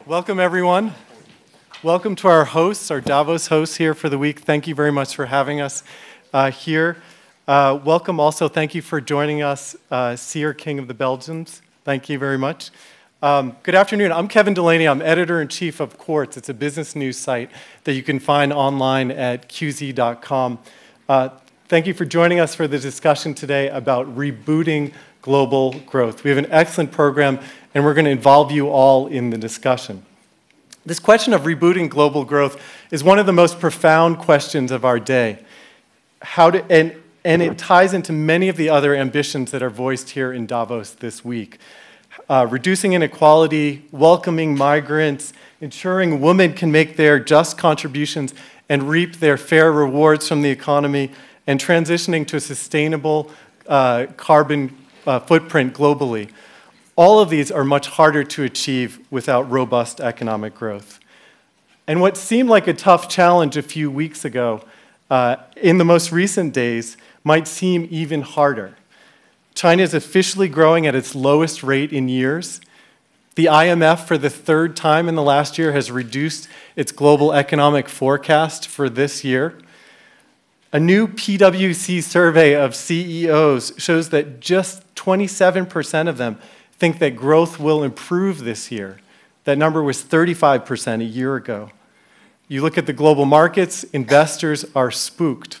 Welcome, everyone. Welcome to our hosts, our Davos hosts here for the week. Thank you very much for having us here. Welcome also, thank you for joining us, Seer King of the Belgians. Thank you very much. Good afternoon. I'm Kevin Delaney. I'm editor-in-chief of Quartz. It's a business news site that you can find online at qz.com. Thank you for joining us for the discussion today about rebooting global growth. We have an excellent program, and we're going to involve you all in the discussion. This question of rebooting global growth is one of the most profound questions of our day. And it ties into many of the other ambitions that are voiced here in Davos this week. Reducing inequality, welcoming migrants, ensuring women can make their just contributions and reap their fair rewards from the economy, and transitioning to a sustainable carbon footprint globally. All of these are much harder to achieve without robust economic growth. And what seemed like a tough challenge a few weeks ago, in the most recent days, might seem even harder. China is officially growing at its lowest rate in years. The IMF, for the third time in the last year, has reduced its global economic forecast for this year. A new PwC survey of CEOs shows that just 27% of them think that growth will improve this year. That number was 35% a year ago. You look at the global markets, investors are spooked.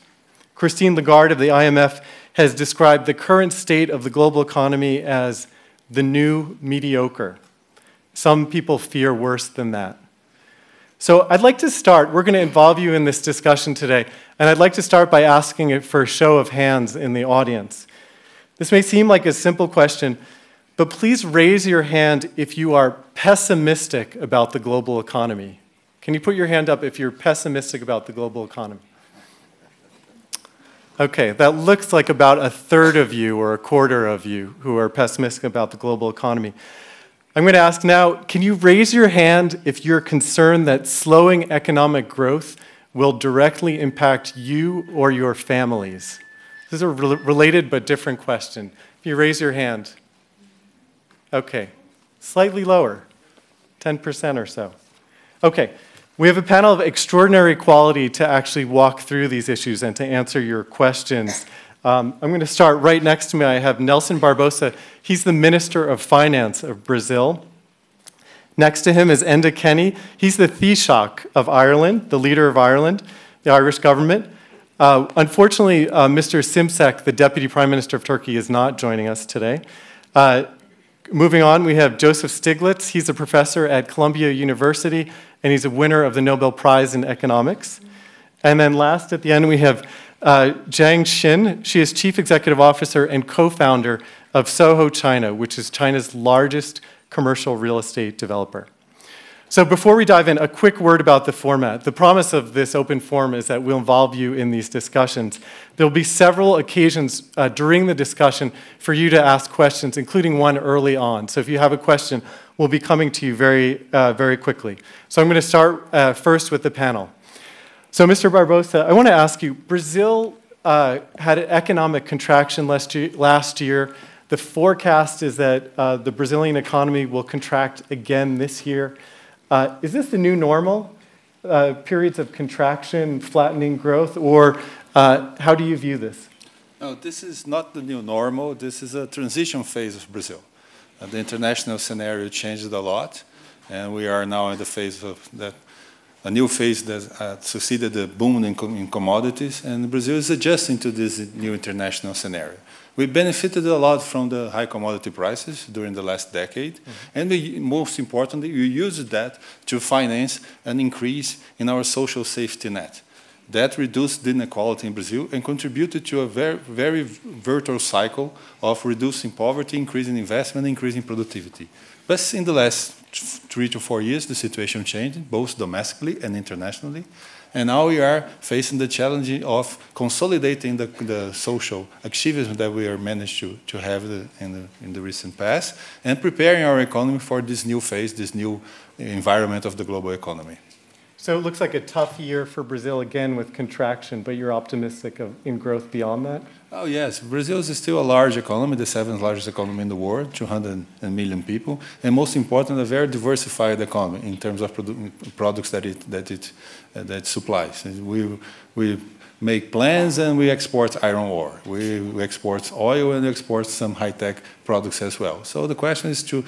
Christine Lagarde of the IMF has described the current state of the global economy as the new mediocre. Some people fear worse than that. So I'd like to start, we're going to involve you in this discussion today, and I'd like to start by asking it for a show of hands in the audience. This may seem like a simple question, but please raise your hand if you are pessimistic about the global economy. Can you put your hand up if you're pessimistic about the global economy? Okay, that looks like about a third of you or a quarter of you who are pessimistic about the global economy. I'm going to ask now, can you raise your hand if you're concerned that slowing economic growth will directly impact you or your families? This is a related but different question. If you raise your hand. Okay, slightly lower, 10% or so. Okay, we have a panel of extraordinary quality to actually walk through these issues and to answer your questions. I'm going to start right next to me. I have Nelson Barbosa. He's the Minister of Finance of Brazil. Next to him is Enda Kenny. He's the Taoiseach of Ireland, the leader of Ireland, the Irish government. Unfortunately, Mr. Simsek, the Deputy Prime Minister of Turkey, is not joining us today. Moving on, we have Joseph Stiglitz. He's a professor at Columbia University, and he's a winner of the Nobel Prize in Economics. And then last at the end, we have Jiang Xin. She is Chief Executive Officer and co-founder of Soho China, which is China's largest commercial real estate developer. So before we dive in, a quick word about the format. The promise of this open forum is that we'll involve you in these discussions. There'll be several occasions during the discussion for you to ask questions, including one early on. So if you have a question, we'll be coming to you very quickly. So I'm going to start first with the panel. So Mr. Barbosa, I want to ask you, Brazil had an economic contraction last year. The forecast is that the Brazilian economy will contract again this year. Is this the new normal, periods of contraction, flattening growth, or how do you view this? No, this is not the new normal. This is a transition phase of Brazil. The international scenario changed a lot, and we are now in the phase of that, a new phase that succeeded the boom in commodities, and Brazil is adjusting to this new international scenario. We benefited a lot from the high commodity prices during the last decade, and most importantly, we used that to finance an increase in our social safety net. That reduced the inequality in Brazil and contributed to a very virtuous cycle of reducing poverty, increasing investment, increasing productivity. But in the last 3 to 4 years, the situation changed, both domestically and internationally. And now we are facing the challenge of consolidating the social achievements that we are managed to have in the recent past and preparing our economy for this new phase, this new environment of the global economy. So it looks like a tough year for Brazil, again, with contraction, but you're optimistic in growth beyond that? Oh, yes. Brazil is still a large economy, the seventh largest economy in the world, 200 million people, and most important, a very diversified economy in terms of products that it supplies. We make plants and we export iron ore. We export oil and we export some high-tech products as well. So the question is to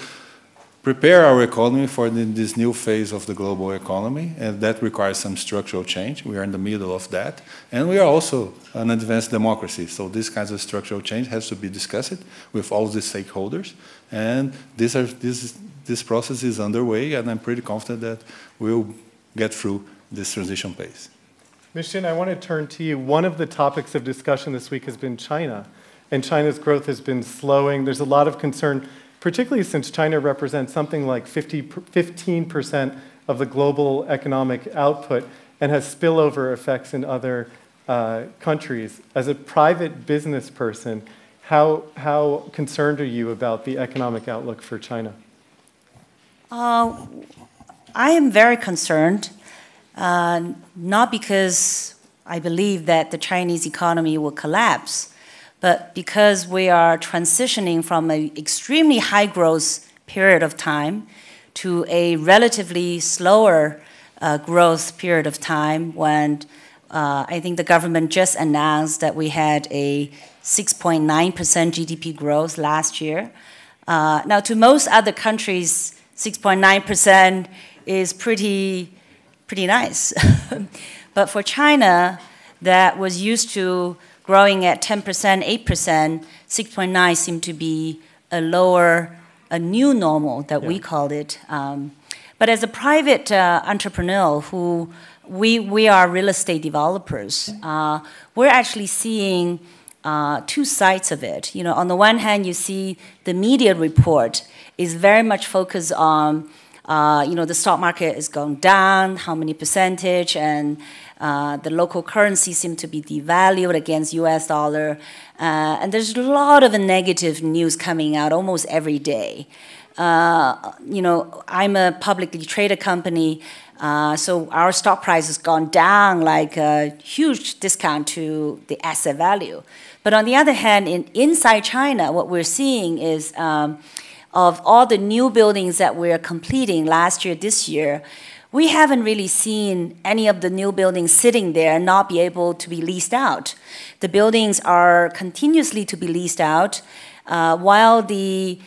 prepare our economy for this new phase of the global economy, and that requires some structural change. We are in the middle of that, and we are also an advanced democracy, so this kind of structural change has to be discussed with all the stakeholders, and this process is underway, and I'm pretty confident that we'll get through this transition phase. Ms. Jin, I want to turn to you. One of the topics of discussion this week has been China, and China's growth has been slowing. There's a lot of concern, particularly since China represents something like 15% of the global economic output and has spillover effects in other countries. As a private business person, how concerned are you about the economic outlook for China? I am very concerned, not because I believe that the Chinese economy will collapse, but because we are transitioning from an extremely high growth period of time to a relatively slower growth period of time when I think the government just announced that we had a 6.9% GDP growth last year. Now, to most other countries, 6.9% is pretty nice. But for China, that was used to growing at 10%, 8%, 6.9 seemed to be a new normal that we called it. But as a private entrepreneur who we are real estate developers, we're actually seeing two sides of it. You know, on the one hand, you see the media report is very much focused on the stock market is going down, how many percentage, and the local currency seems to be devalued against US dollar. And there's a lot of negative news coming out almost every day. I'm a publicly traded company, so our stock price has gone down like a huge discount to the asset value. But on the other hand, inside China, what we're seeing is of all the new buildings that we're completing last year, this year, we haven't really seen any of the new buildings sitting there and not be able to be leased out. The buildings are continuously to be leased out, while the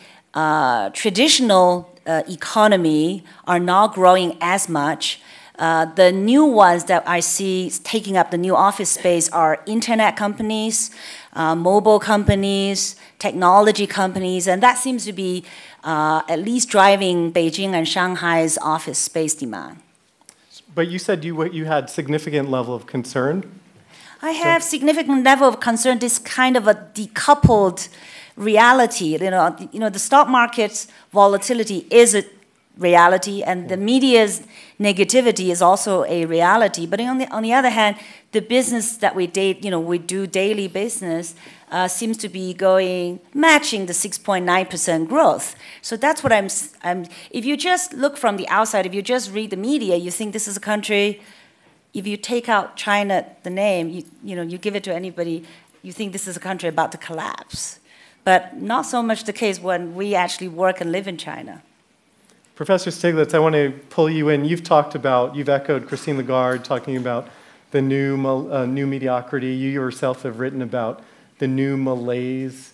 traditional economy are not growing as much. The new ones that I see taking up the new office space are internet companies, mobile companies, technology companies, and that seems to be at least driving Beijing and Shanghai's office space demand. But you said you had significant level of concern? I have significant level of concern, this kind of a decoupled reality. You know, the stock market's volatility is a reality, and the media's negativity is also a reality. But on the other hand, the business that we do daily business seems to be matching the 6.9% growth. So that's what if you just look from the outside, if you just read the media, you think this is a country. If you take out China, the name, you give it to anybody, you think this is a country about to collapse. But not so much the case when we actually work and live in China. Professor Stiglitz, I want to pull you in. You've echoed Christine Lagarde talking about the new mediocrity. You yourself have written about the new malaise.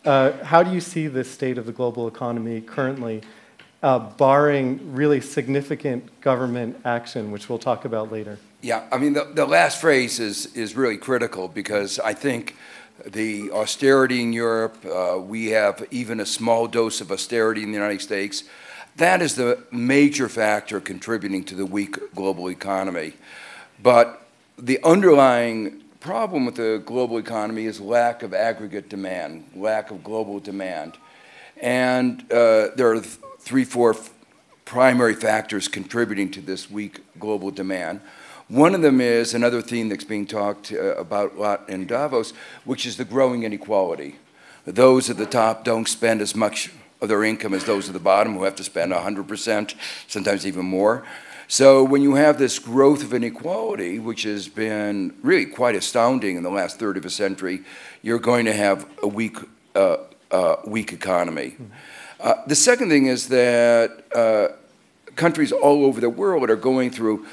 How do you see the state of the global economy currently, barring really significant government action, which we'll talk about later? Yeah, I mean, the last phrase is really critical, because I think the austerity in Europe, we have even a small dose of austerity in the United States. That is the major factor contributing to the weak global economy. But the underlying problem with the global economy is lack of aggregate demand, lack of global demand. And there are 3-4 primary factors contributing to this weak global demand. One of them is another theme that's being talked about a lot in Davos, which is the growing inequality. Those at the top don't spend as much of their income as those at the bottom, who have to spend 100%, sometimes even more. So when you have this growth of inequality, which has been really quite astounding in the last third of a century, you're going to have a weak economy. The second thing is that countries all over the world are going through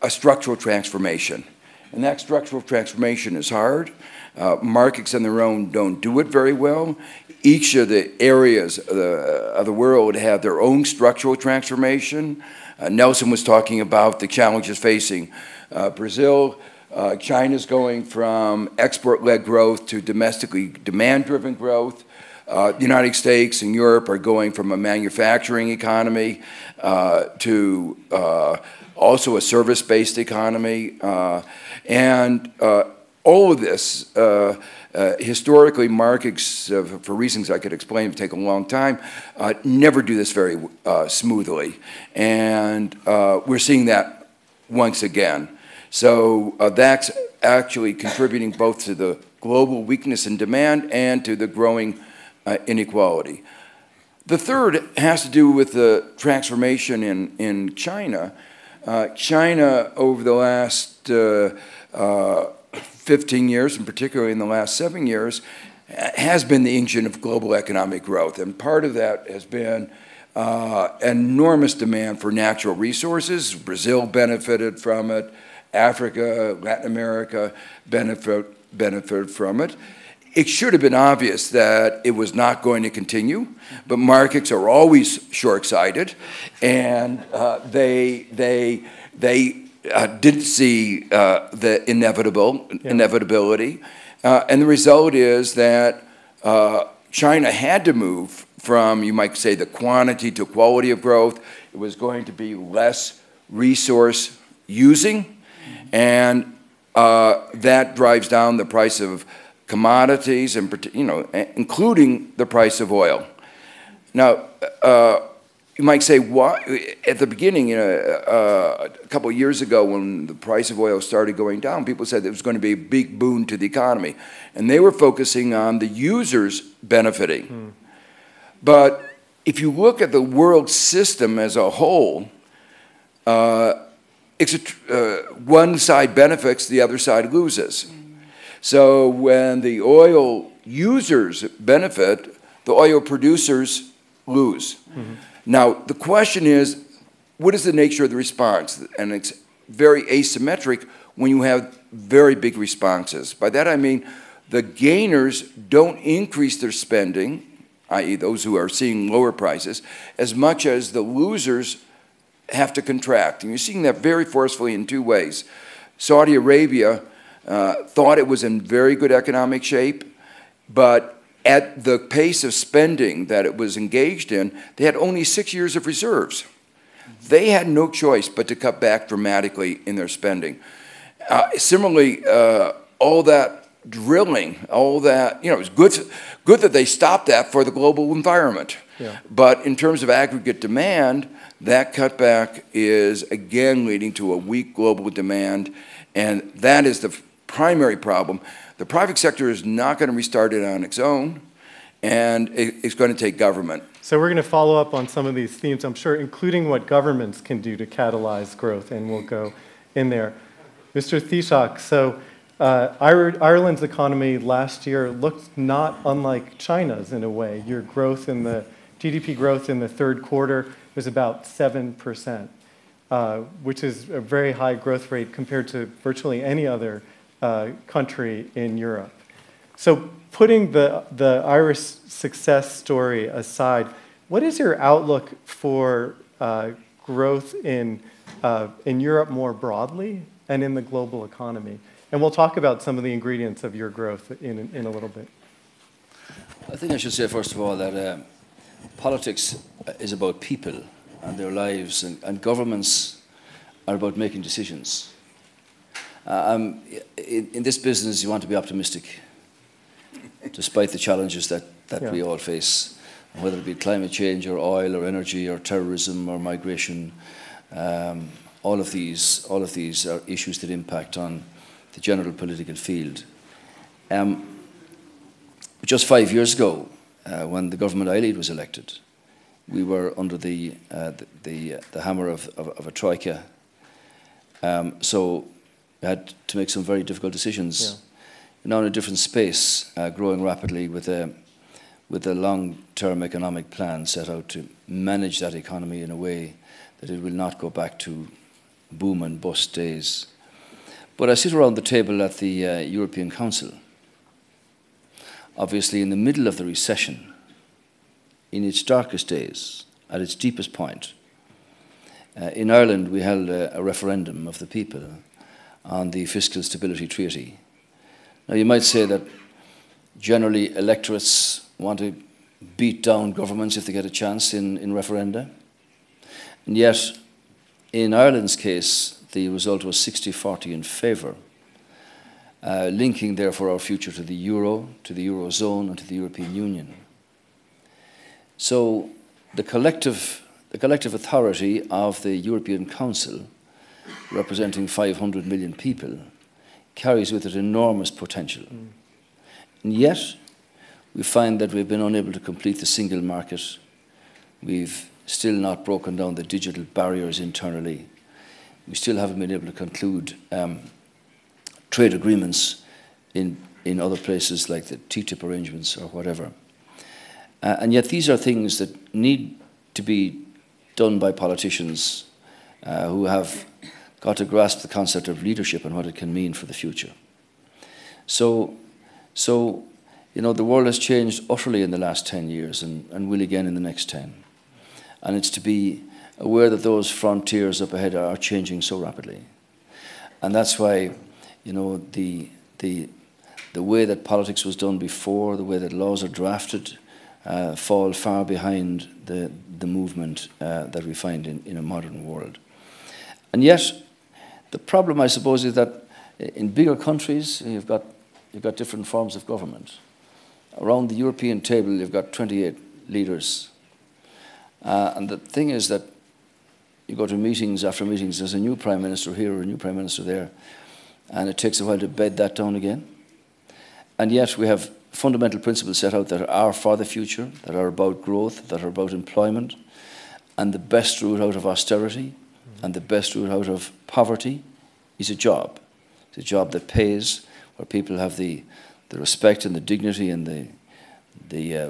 a structural transformation. And that structural transformation is hard. Markets on their own don't do it very well. Each of the areas of the world have their own structural transformation. Nelson was talking about the challenges facing Brazil. China's going from export-led growth to domestically demand-driven growth. The United States and Europe are going from a manufacturing economy to also a service-based economy. And all of this, historically, markets, for reasons I could explain, take a long time, never do this very smoothly. And we're seeing that once again. So that's actually contributing both to the global weakness in demand and to the growing inequality. The third has to do with the transformation in China. China, over the last 15 years, and particularly in the last 7 years, has been the engine of global economic growth. And part of that has been enormous demand for natural resources. Brazil benefited from it. Africa, Latin America benefited from it. It should have been obvious that it was not going to continue, but markets are always short-sighted, and they didn't see the inevitability, and the result is that China had to move from, you might say, the quantity to quality of growth. It was going to be less resource using, and that drives down the price of commodities, and including the price of oil. Now, you might say, why? At the beginning, a couple of years ago, when the price of oil started going down, people said it was going to be a big boon to the economy, and they were focusing on the users benefiting. But if you look at the world system as a whole, one side benefits, the other side loses. So when the oil users benefit, the oil producers lose. Now, the question is, what is the nature of the response? And it's very asymmetric when you have very big responses. By that I mean the gainers don't increase their spending, i.e. those who are seeing lower prices, as much as the losers have to contract. And you're seeing that very forcefully in two ways. Saudi Arabia thought it was in very good economic shape, but at the pace of spending that it was engaged in, they had only 6 years of reserves. They had no choice but to cut back dramatically in their spending. Similarly, all that drilling, all that, it was good that they stopped that for the global environment. Yeah. But in terms of aggregate demand, that cutback is again leading to a weak global demand, and that is the primary problem. The private sector is not going to restart it on its own, and it's going to take government. So we're going to follow up on some of these themes, I'm sure, including what governments can do to catalyze growth, and we'll go in there. Mr. Taoiseach, so Ireland's economy last year looked not unlike China's in a way. Your growth in the GDP growth in the third quarter was about 7%, which is a very high growth rate compared to virtually any other country in Europe. So putting the Irish success story aside, what is your outlook for growth in Europe more broadly and in the global economy? And we'll talk about some of the ingredients of your growth in a little bit. I think I should say, first of all, that politics is about people and their lives, and governments are about making decisions. In this business, you want to be optimistic, despite the challenges that we all face, whether it be climate change or oil or energy or terrorism or migration. All of these are issues that impact on the general political field. Just 5 years ago, when the government I lead was elected, we were under the hammer of a troika. So we had to make some very difficult decisions. Yeah. We're now in a different space, growing rapidly with a long-term economic plan set out to manage that economy in a way that it will not go back to boom and bust days. But I sit around the table at the European Council, obviously in the middle of the recession, in its darkest days, at its deepest point. In Ireland, we held a referendum of the people on the Fiscal Stability Treaty. Now, you might say that generally electorates want to beat down governments if they get a chance in referenda. And yet, in Ireland's case, the result was 60-40 in favour, linking therefore our future to the euro, to the eurozone, and to the European Union. So the collective authority of the European Council, representing 500 million people, carries with it enormous potential. And yet, we find that we've been unable to complete the single market. We've still not broken down the digital barriers internally. We still haven't been able to conclude trade agreements in other places like the TTIP arrangements or whatever. And yet these are things that need to be done by politicians who have got to grasp the concept of leadership and what it can mean for the future. So you know, the world has changed utterly in the last 10 years and will again in the next 10. And it's to be aware that those frontiers up ahead are changing so rapidly. And that's why, you know, the way that politics was done before, the way that laws are drafted, fall far behind the movement that we find in a modern world. And yet, the problem, I suppose, is that in bigger countries, you've got different forms of government. Around the European table, you've got 28 leaders. And the thing is that you go to meetings after meetings, there's a new prime minister here or a new prime minister there, and it takes a while to bed that down again. And yet we have fundamental principles set out that are for the future, that are about growth, that are about employment, and the best route out of austerity and the best route out of poverty is a job. It's a job that pays, where people have the respect and the dignity and the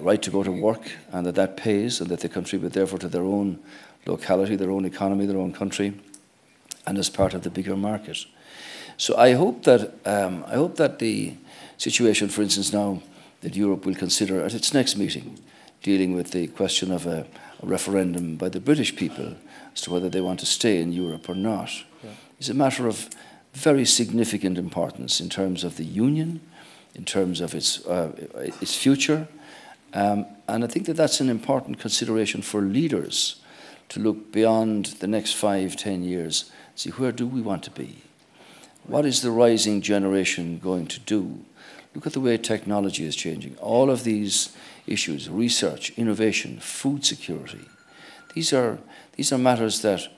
right to go to work, and that pays, and that they contribute therefore to their own locality, their own economy, their own country, and as part of the bigger market. So I hope that the situation, for instance, now that Europe will consider at its next meeting, dealing with the question of a referendum by the British people as to whether they want to stay in Europe or not, is a matter of very significant importance in terms of the Union, in terms of its future, and I think that that's an important consideration for leaders to look beyond the next 5-10 years, see where do we want to be? What is the rising generation going to do? Look at the way technology is changing. All of these issues, research, innovation, food security, these are matters that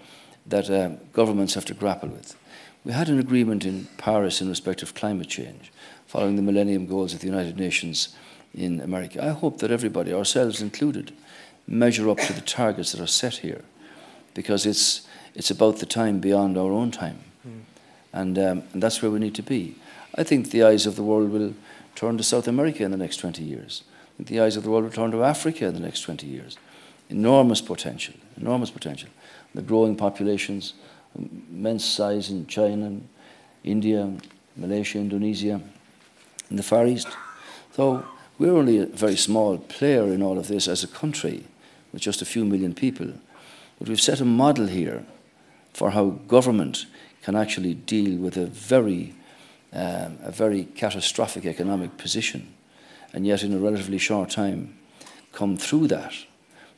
governments have to grapple with. We had an agreement in Paris in respect of climate change, following the Millennium Goals of the United Nations in America. I hope that everybody, ourselves included, measure up to the targets that are set here, because it's about the time beyond our own time. And that's where we need to be. I think the eyes of the world will turn to South America in the next 20 years. I think the eyes of the world will turn to Africa in the next 20 years. Enormous potential, enormous potential. The growing populations, immense size in China, India, Malaysia, Indonesia, in the Far East. So we're only a very small player in all of this as a country, with just a few million people. But we've set a model here for how government can actually deal with a very catastrophic economic position, and yet in a relatively short time come through that.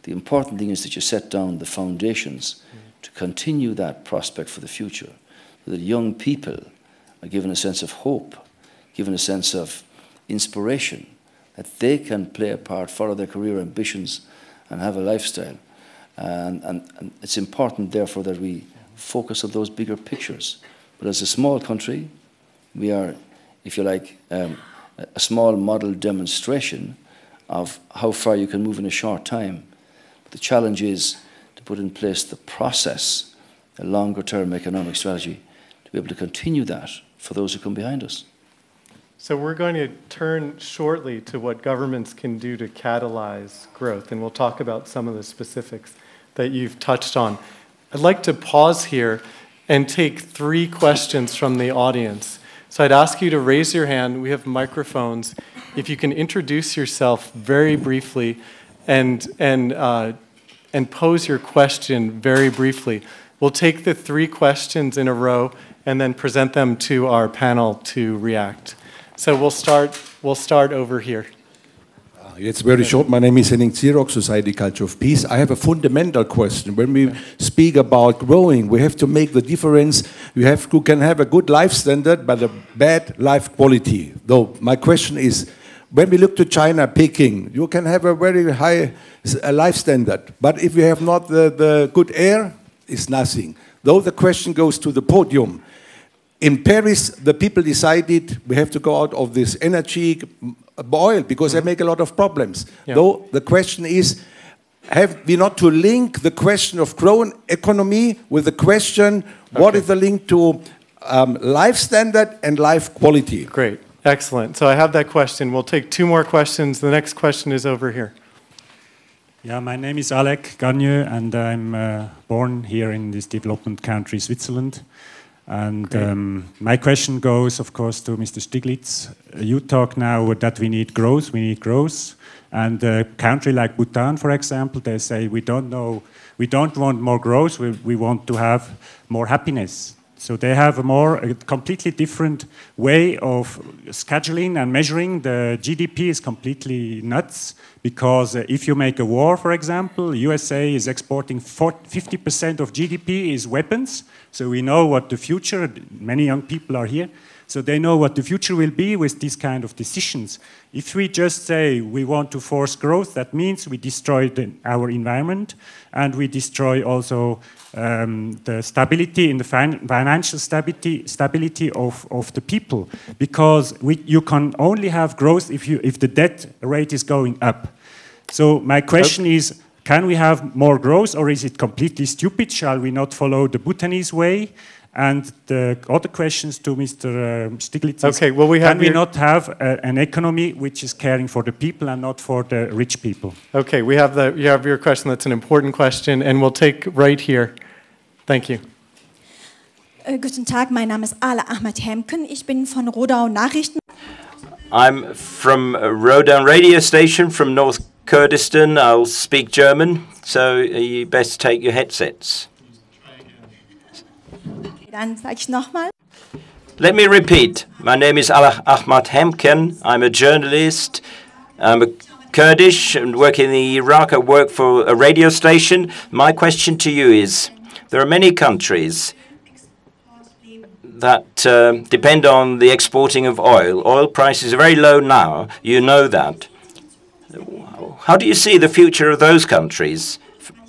The important thing is that you set down the foundations to continue that prospect for the future, so that young people are given a sense of hope, given a sense of inspiration, that they can play a part, follow their career ambitions, and have a lifestyle. And it's important, therefore, that we focus on those bigger pictures. But as a small country, we are, if you like, a small model demonstration of how far you can move in a short time. The challenge is to put in place the process, a longer-term economic strategy, to be able to continue that for those who come behind us. So we're going to turn shortly to what governments can do to catalyze growth, and we'll talk about some of the specifics that you've touched on. I'd like to pause here and take 3 questions from the audience. So I'd ask you to raise your hand. We have microphones. If you can introduce yourself very briefly and pose your question very briefly. We'll take the 3 questions in a row and then present them to our panel to react. So we'll start over here. It's very short. My name is Henning Zierok, Society Culture of Peace. I have a fundamental question. When we speak about growing, we have to make the difference. You can have a good life standard, but a bad life quality. Though my question is, when we look to China, Peking, you can have a very high life standard. But if you have not the good air, it's nothing. Though the question goes to the podium. In Paris, the people decided we have to go out of this energy oil because they make a lot of problems. Yeah. Though the question is, have we not to link the question of growing economy with the question, what is the link to life standard and life quality? Great, excellent. So I have that question. We'll take 2 more questions. The next question is over here. Yeah, my name is Alec Gagneux, and I'm born here in this development country, Switzerland. And my question goes, of course, to Mr. Stiglitz. You talk now that we need growth. And a country like Bhutan, for example, they say we don't want more growth, we want to have more happiness. So they have a completely different way of scheduling and measuring. The GDP is completely nuts because if you make a war, for example, USA is exporting 50% of GDP is weapons. So we know what the future, many young people are here, so they know what the future will be with these kind of decisions. If we just say we want to force growth, that means we destroy our environment and we destroy also the stability in the financial stability of the people, because you can only have growth if the debt rate is going up. So my question is, can we have more growth, or is it completely stupid? Shall we not follow the Bhutanese way? And the other questions to Mr. Stiglitz is, okay, well, can we not have an economy which is caring for the people and not for the rich people? Okay, you have your question. That's an important question, and we'll take right here. Thank you. Guten Tag, mein Name ist Ala Ahmed Hemken. Ich bin von Rodau Nachrichten. I'm from a Rodau radio station from North Kurdistan. I'll speak German, so you best take your headsets. Dann sage ich nochmal. Let me repeat. My name is Ala Ahmed Hemken. I'm a journalist. I'm a Kurdish and work in Iraq. I work for a radio station. My question to you is, there are many countries that depend on the exporting of oil. Oil prices are very low now. You know that. How do you see the future of those countries?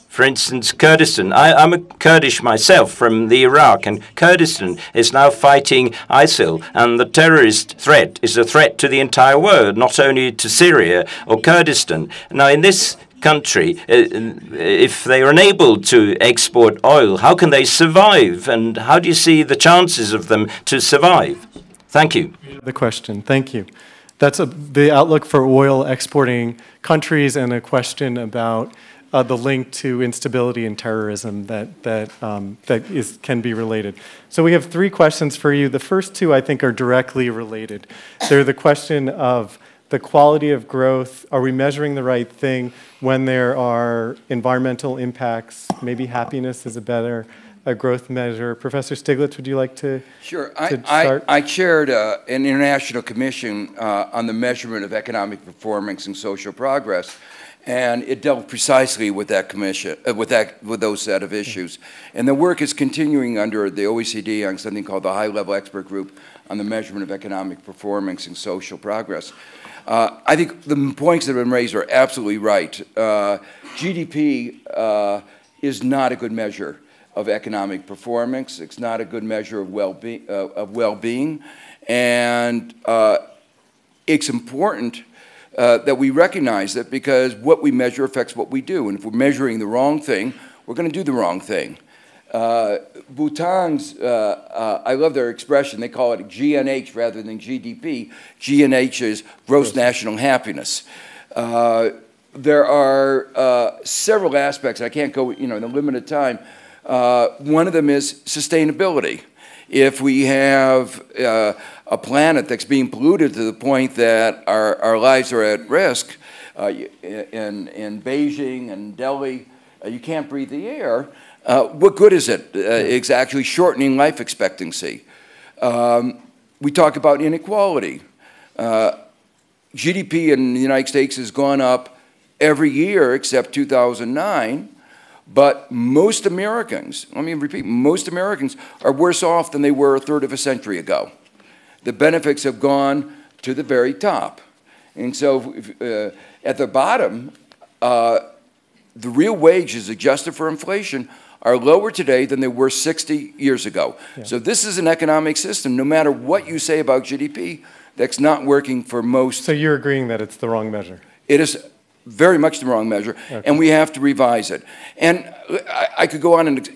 For instance, Kurdistan. I'm a Kurdish myself from the Iraq, and Kurdistan is now fighting ISIL, and the terrorist threat is a threat to the entire world, not only to Syria or Kurdistan. Now, in this country, if they are unable to export oil, how can they survive, and how do you see the chances of them to survive? Thank you. The question. Thank you. That's the outlook for oil exporting countries, and a question about the link to instability and terrorism that can be related. So we have 3 questions for you. The first 2, I think, are directly related. They're the question of the quality of growth. Are we measuring the right thing when there are environmental impacts? Maybe happiness is a growth measure. Professor Stiglitz, would you like to Sure. start? I chaired an international commission on the measurement of economic performance and social progress. And it dealt precisely with that commission, with those set of issues. And the work is continuing under the OECD on something called the High-Level Expert Group on the measurement of economic performance and social progress. I think the points that have been raised are absolutely right. GDP is not a good measure of economic performance. It's not a good measure of well-being, and it's important that we recognize that, because what we measure affects what we do. And if we're measuring the wrong thing, we're going to do the wrong thing. Bhutan's, I love their expression, they call it GNH rather than GDP. GNH is gross national happiness. There are several aspects, I can't go, in a limited time. One of them is sustainability. If we have a planet that's being polluted to the point that our lives are at risk, in Beijing and Delhi, you can't breathe the air, what good is it? It's actually shortening life expectancy. We talk about inequality. GDP in the United States has gone up every year except 2009. But most Americans, let me repeat, most Americans are worse off than they were a third of a century ago. The benefits have gone to the very top. And so at the bottom, the real wages adjusted for inflation are lower today than they were 60 years ago. Yeah. So this is an economic system, no matter what you say about GDP, that's not working for most. So you're agreeing that it's the wrong measure? It is very much the wrong measure, okay. And we have to revise it. And I could go on and,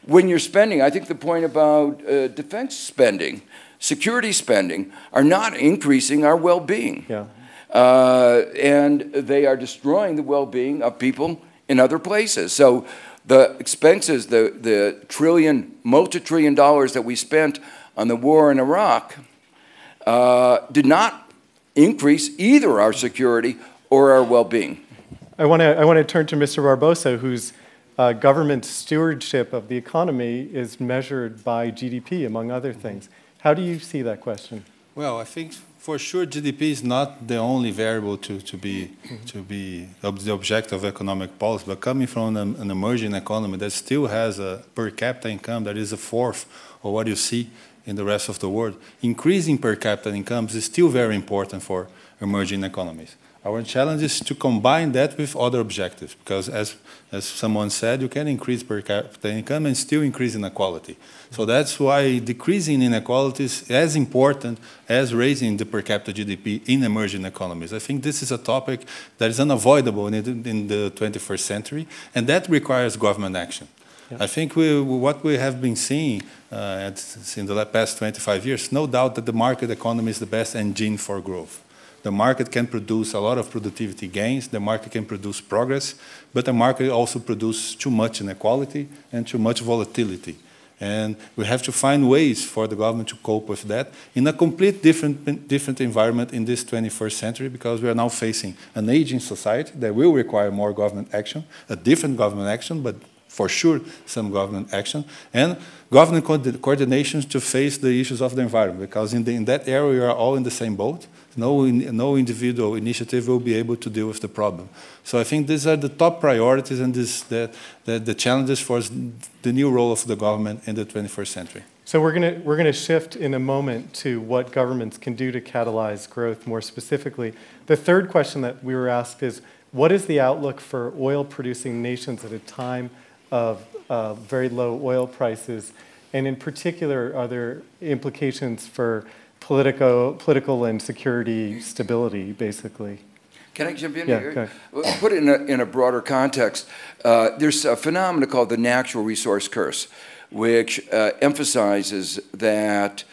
when you're spending, I think the point about defense spending, security spending, are not increasing our well-being. Yeah. And they are destroying the well-being of people in other places. So the expenses, the multi-trillion dollars that we spent on the war in Iraq did not increase either our security or our well-being. I want to turn to Mr. Barbosa, whose government stewardship of the economy is measured by GDP, among other things. How do you see that question? Well, I think for sure GDP is not the only variable to be the object of economic policy, but coming from an emerging economy that still has a per capita income that is a fourth of what you see in the rest of the world, increasing per capita incomes is still very important for emerging economies. Our challenge is to combine that with other objectives, because as someone said, you can increase per capita income and still increase inequality. So that's why decreasing inequalities is as important as raising the per capita GDP in emerging economies. I think this is a topic that is unavoidable in the 21st century, and that requires government action. Yeah. I think what we have been seeing in the past 25 years, no doubt that the market economy is the best engine for growth. The market can produce a lot of productivity gains, the market can produce progress, but the market also produces too much inequality and too much volatility. And we have to find ways for the government to cope with that in a complete different environment in this 21st century, because we are now facing an aging society that will require more government action, a different government action, but for sure some government action, and government coordination to face the issues of the environment, because in that area we are all in the same boat. No individual initiative will be able to deal with the problem. So I think these are the top priorities and the challenges for the new role of the government in the 21st century. So we're gonna shift in a moment to what governments can do to catalyze growth more specifically. The third question that we were asked is, what is the outlook for oil-producing nations at a time of very low oil prices? And in particular, are there implications for political and security stability, basically? Can I jump in yeah, here? Put it in a broader context. There's a phenomenon called the natural resource curse, which emphasizes that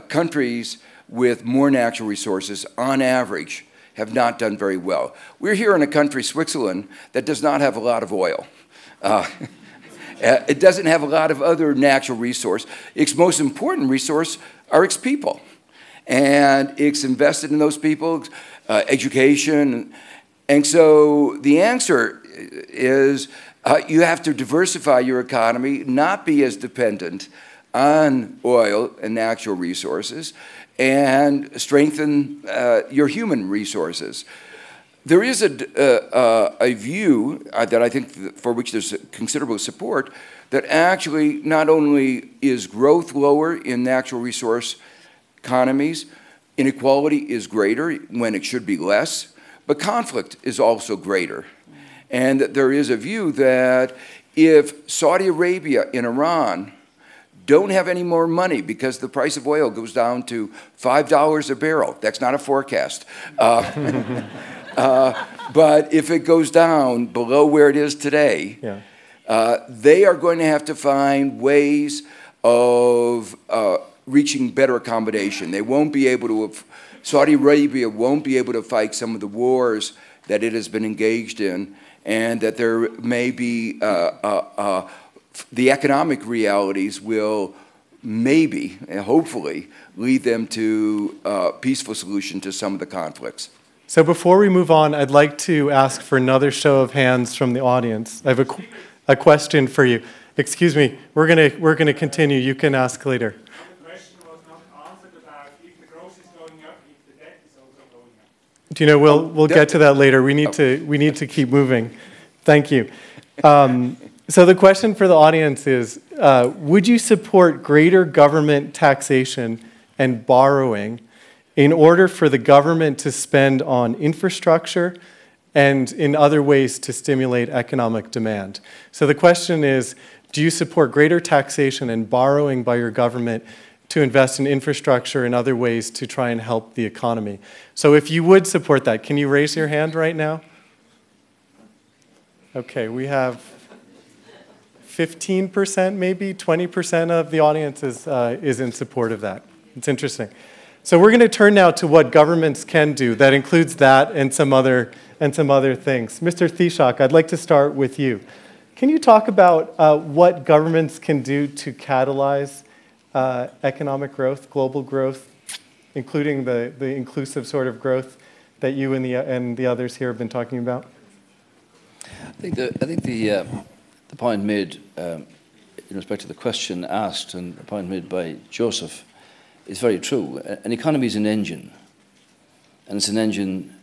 countries with more natural resources, on average, have not done very well. We're here in a country, Switzerland, that does not have a lot of oil. It doesn't have a lot of other natural resource. Its most important resource are its people. And it's invested in those people, education. And so the answer is you have to diversify your economy, not be as dependent on oil and natural resources, and strengthen your human resources. There is a view that I think for which there's considerable support, that actually not only is growth lower in natural resource economies, inequality is greater when it should be less, but conflict is also greater. And there is a view that if Saudi Arabia and Iran don't have any more money because the price of oil goes down to $5 a barrel. That's not a forecast. But if it goes down below where it is today, they are going to have to find ways of reaching better accommodation. They won't be able to, Saudi Arabia won't be able to fight some of the wars that it has been engaged in, and that there may be the economic realities will maybe, and hopefully, lead them to a peaceful solution to some of the conflicts. So before we move on, I'd like to ask for another show of hands from the audience. I have a question for you. Excuse me, we're gonna continue. You can ask later. The question was not answered about if the growth is going up, if the debt is also going up. Do you know, we'll get to that later. We need to keep moving. Thank you. So the question for the audience is, would you support greater government taxation and borrowing in order for the government to spend on infrastructure and in other ways to stimulate economic demand? So the question is, do you support greater taxation and borrowing by your government to invest in infrastructure and other ways to try and help the economy? So if you would support that, can you raise your hand right now? Okay, we have 15%, maybe 20% of the audience is in support of that. It's interesting. So we're going to turn now to what governments can do. That includes that and some other things. Mr. Thishak, I'd like to start with you. Can you talk about what governments can do to catalyze economic growth, global growth, including the inclusive sort of growth that you and the others here have been talking about? I think the point made in respect to the question asked and the point made by Joseph is very true. An economy is an engine, and it's an engine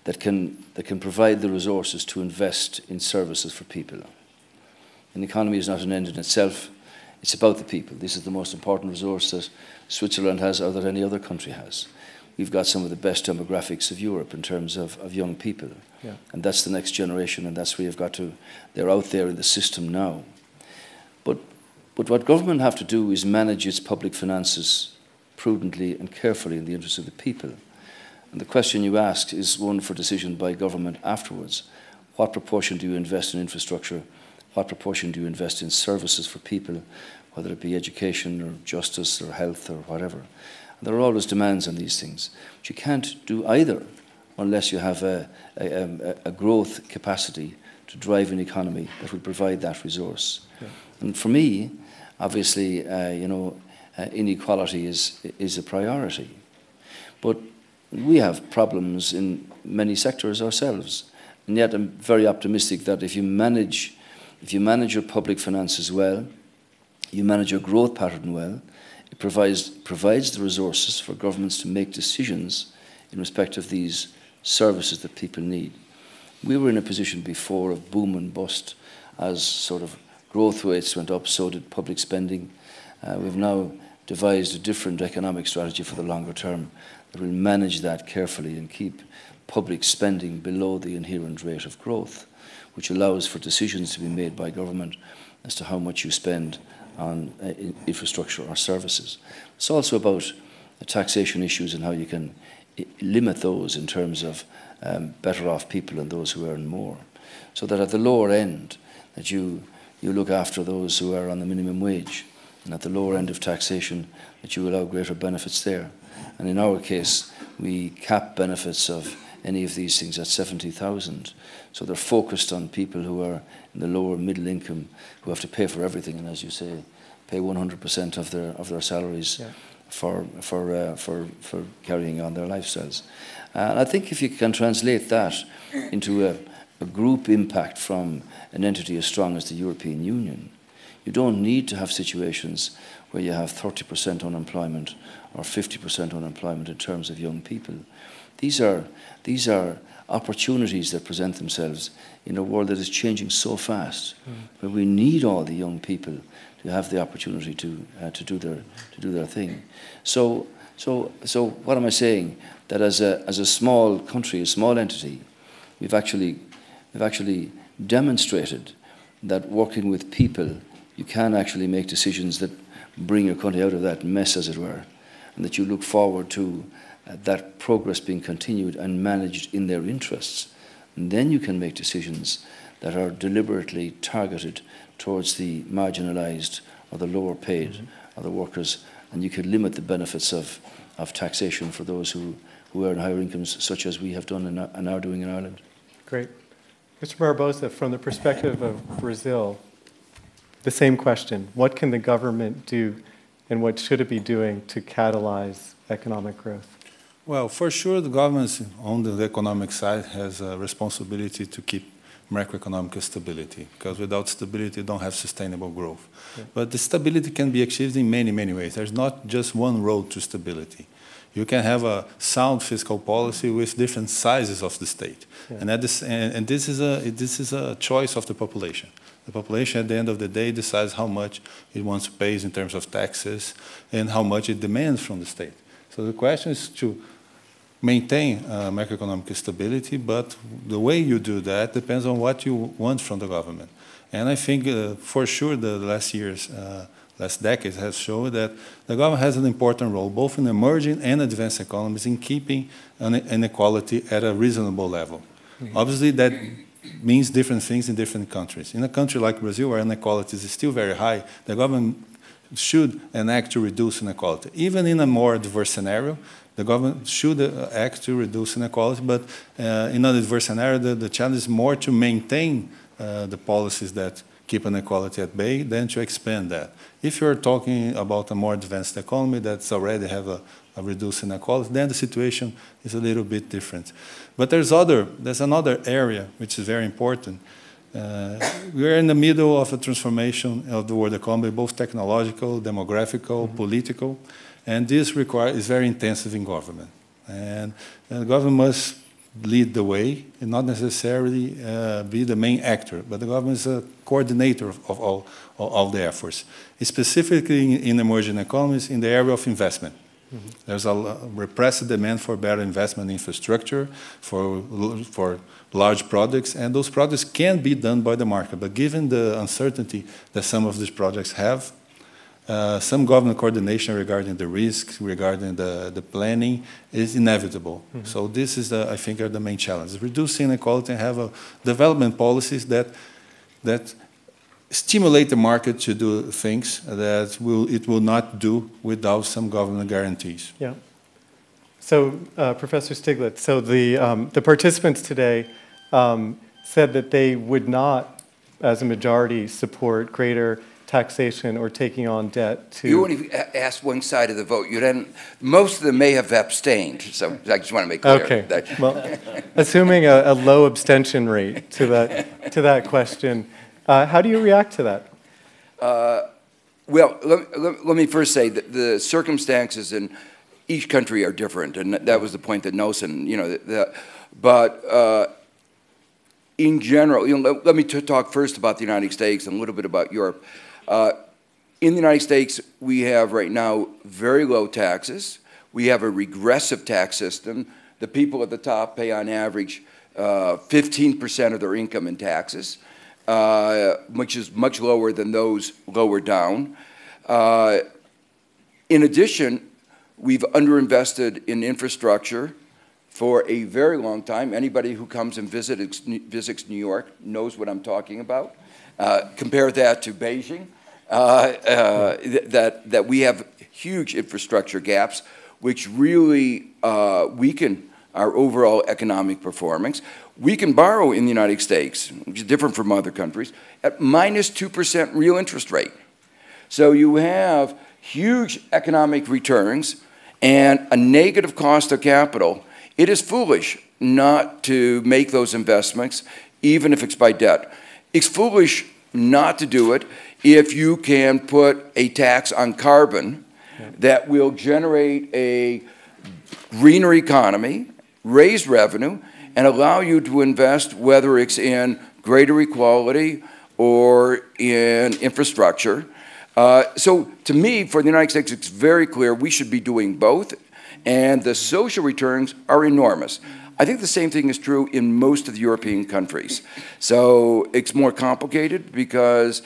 that can provide the resources to invest in services for people. An economy is not an end in itself, it's about the people. This is the most important resource that Switzerland has or that any other country has. We've got some of the best demographics of Europe in terms of young people. Yeah. And that's the next generation, and that's where you've got to, they're out there in the system now. But what government have to do is manage its public finances prudently and carefully in the interest of the people. And the question you asked is one for decision by government afterwards. What proportion do you invest in infrastructure? What proportion do you invest in services for people, whether it be education or justice or health or whatever? And there are always demands on these things. But you can't do either unless you have a growth capacity to drive an economy that will provide that resource. Yeah. And for me, obviously, inequality is a priority. But we have problems in many sectors ourselves. And yet I'm very optimistic that if you manage your public finances well, you manage your growth pattern well, it provides the resources for governments to make decisions in respect of these services that people need. We were in a position before of boom and bust. As sort of growth rates went up, so did public spending. We've now devised a different economic strategy for the longer term that will manage that carefully and keep public spending below the inherent rate of growth, which allows for decisions to be made by government as to how much you spend on infrastructure or services. It's also about taxation issues and how you can limit those in terms of better off people and those who earn more. So that at the lower end, that you look after those who are on the minimum wage, and at the lower end of taxation, that you allow greater benefits there. And in our case, we cap benefits of any of these things at 70,000. So they're focused on people who are in the lower middle income, who have to pay for everything, and as you say, pay 100% of their salaries. Yeah. For carrying on their lifestyles. And I think if you can translate that into a group impact from an entity as strong as the European Union, you don't need to have situations where you have 30% unemployment or 50% unemployment in terms of young people. These are opportunities that present themselves in a world that is changing so fast, where we need all the young people to have the opportunity to do their thing. So what am I saying? That as a small country, a small entity, we've actually demonstrated that working with people, you can actually make decisions that bring your country out of that mess, as it were, and that you look forward to that progress being continued and managed in their interests. And then you can make decisions that are deliberately targeted towards the marginalized or the lower paid or the workers, and you can limit the benefits of taxation for those who earn higher incomes, such as we have done and are doing in Ireland. Great. Mr. Barbosa, from the perspective of Brazil, the same question. What can the government do and what should it be doing to catalyze economic growth? Well, for sure, the government on the economic side has a responsibility to keep macroeconomic stability, because without stability, you don't have sustainable growth. Yeah. But the stability can be achieved in many, many ways. There's not just one road to stability. You can have a sound fiscal policy with different sizes of the state. Yeah. And this is a choice of the population. The population, at the end of the day, decides how much it wants to pay in terms of taxes and how much it demands from the state. So the question is to maintain macroeconomic stability, but the way you do that depends on what you want from the government. And I think, for sure, the last decades have shown that the government has an important role, both in emerging and advanced economies, in keeping inequality at a reasonable level. Mm-hmm. Obviously, that means different things in different countries. In a country like Brazil, where inequality is still very high, the government should enact to reduce inequality. Even in a more diverse scenario, the government should act to reduce inequality, but in a diverse scenario, the challenge is more to maintain the policies that keep inequality at bay than to expand that. If you're talking about a more advanced economy that's already have a reduced inequality, then the situation is a little bit different. But there's another area which is very important. We're in the middle of a transformation of the world economy, both technological, demographical, political, and this is very intensive in government. And the government must lead the way and not necessarily be the main actor, but the government is a coordinator of all the efforts, specifically in emerging economies in the area of investment. Mm-hmm. There's a repressed demand for better investment infrastructure, for large projects, and those projects can be done by the market. But given the uncertainty that some of these projects have, some government coordination regarding the risks, regarding the planning, is inevitable. Mm-hmm. So this is, I think, are the main challenges. Reducing inequality and have development policies that stimulate the market to do things that it will not do without some government guarantees. Yeah. So, Professor Stiglitz, so the participants today said that they would not, as a majority, support greater taxation or taking on debt to... You only asked one side of the vote. You didn't. Most of them may have abstained, so I just want to make clear. Okay. Well, assuming a low abstention rate to that question, how do you react to that? Well, let me first say that the circumstances in each country are different, and that was the point that Nelson, but in general, let me talk first about the United States and a little bit about Europe. In the United States, we have right now very low taxes. We have a regressive tax system. The people at the top pay on average 15% of their income in taxes, which is much lower than those lower down. In addition, we've underinvested in infrastructure for a very long time. Anybody who comes and visits New York knows what I'm talking about. Compare that to Beijing, that we have huge infrastructure gaps, which really weaken our overall economic performance. We can borrow in the United States, which is different from other countries, at minus 2% real interest rate. So you have huge economic returns and a negative cost of capital. It is foolish not to make those investments, even if it's by debt. It's foolish not to do it if you can put a tax on carbon that will generate a greener economy, raise revenue, and allow you to invest, whether it's in greater equality or in infrastructure. So to me, for the United States, it's very clear we should be doing both, and the social returns are enormous. I think the same thing is true in most of the European countries. So it's more complicated because,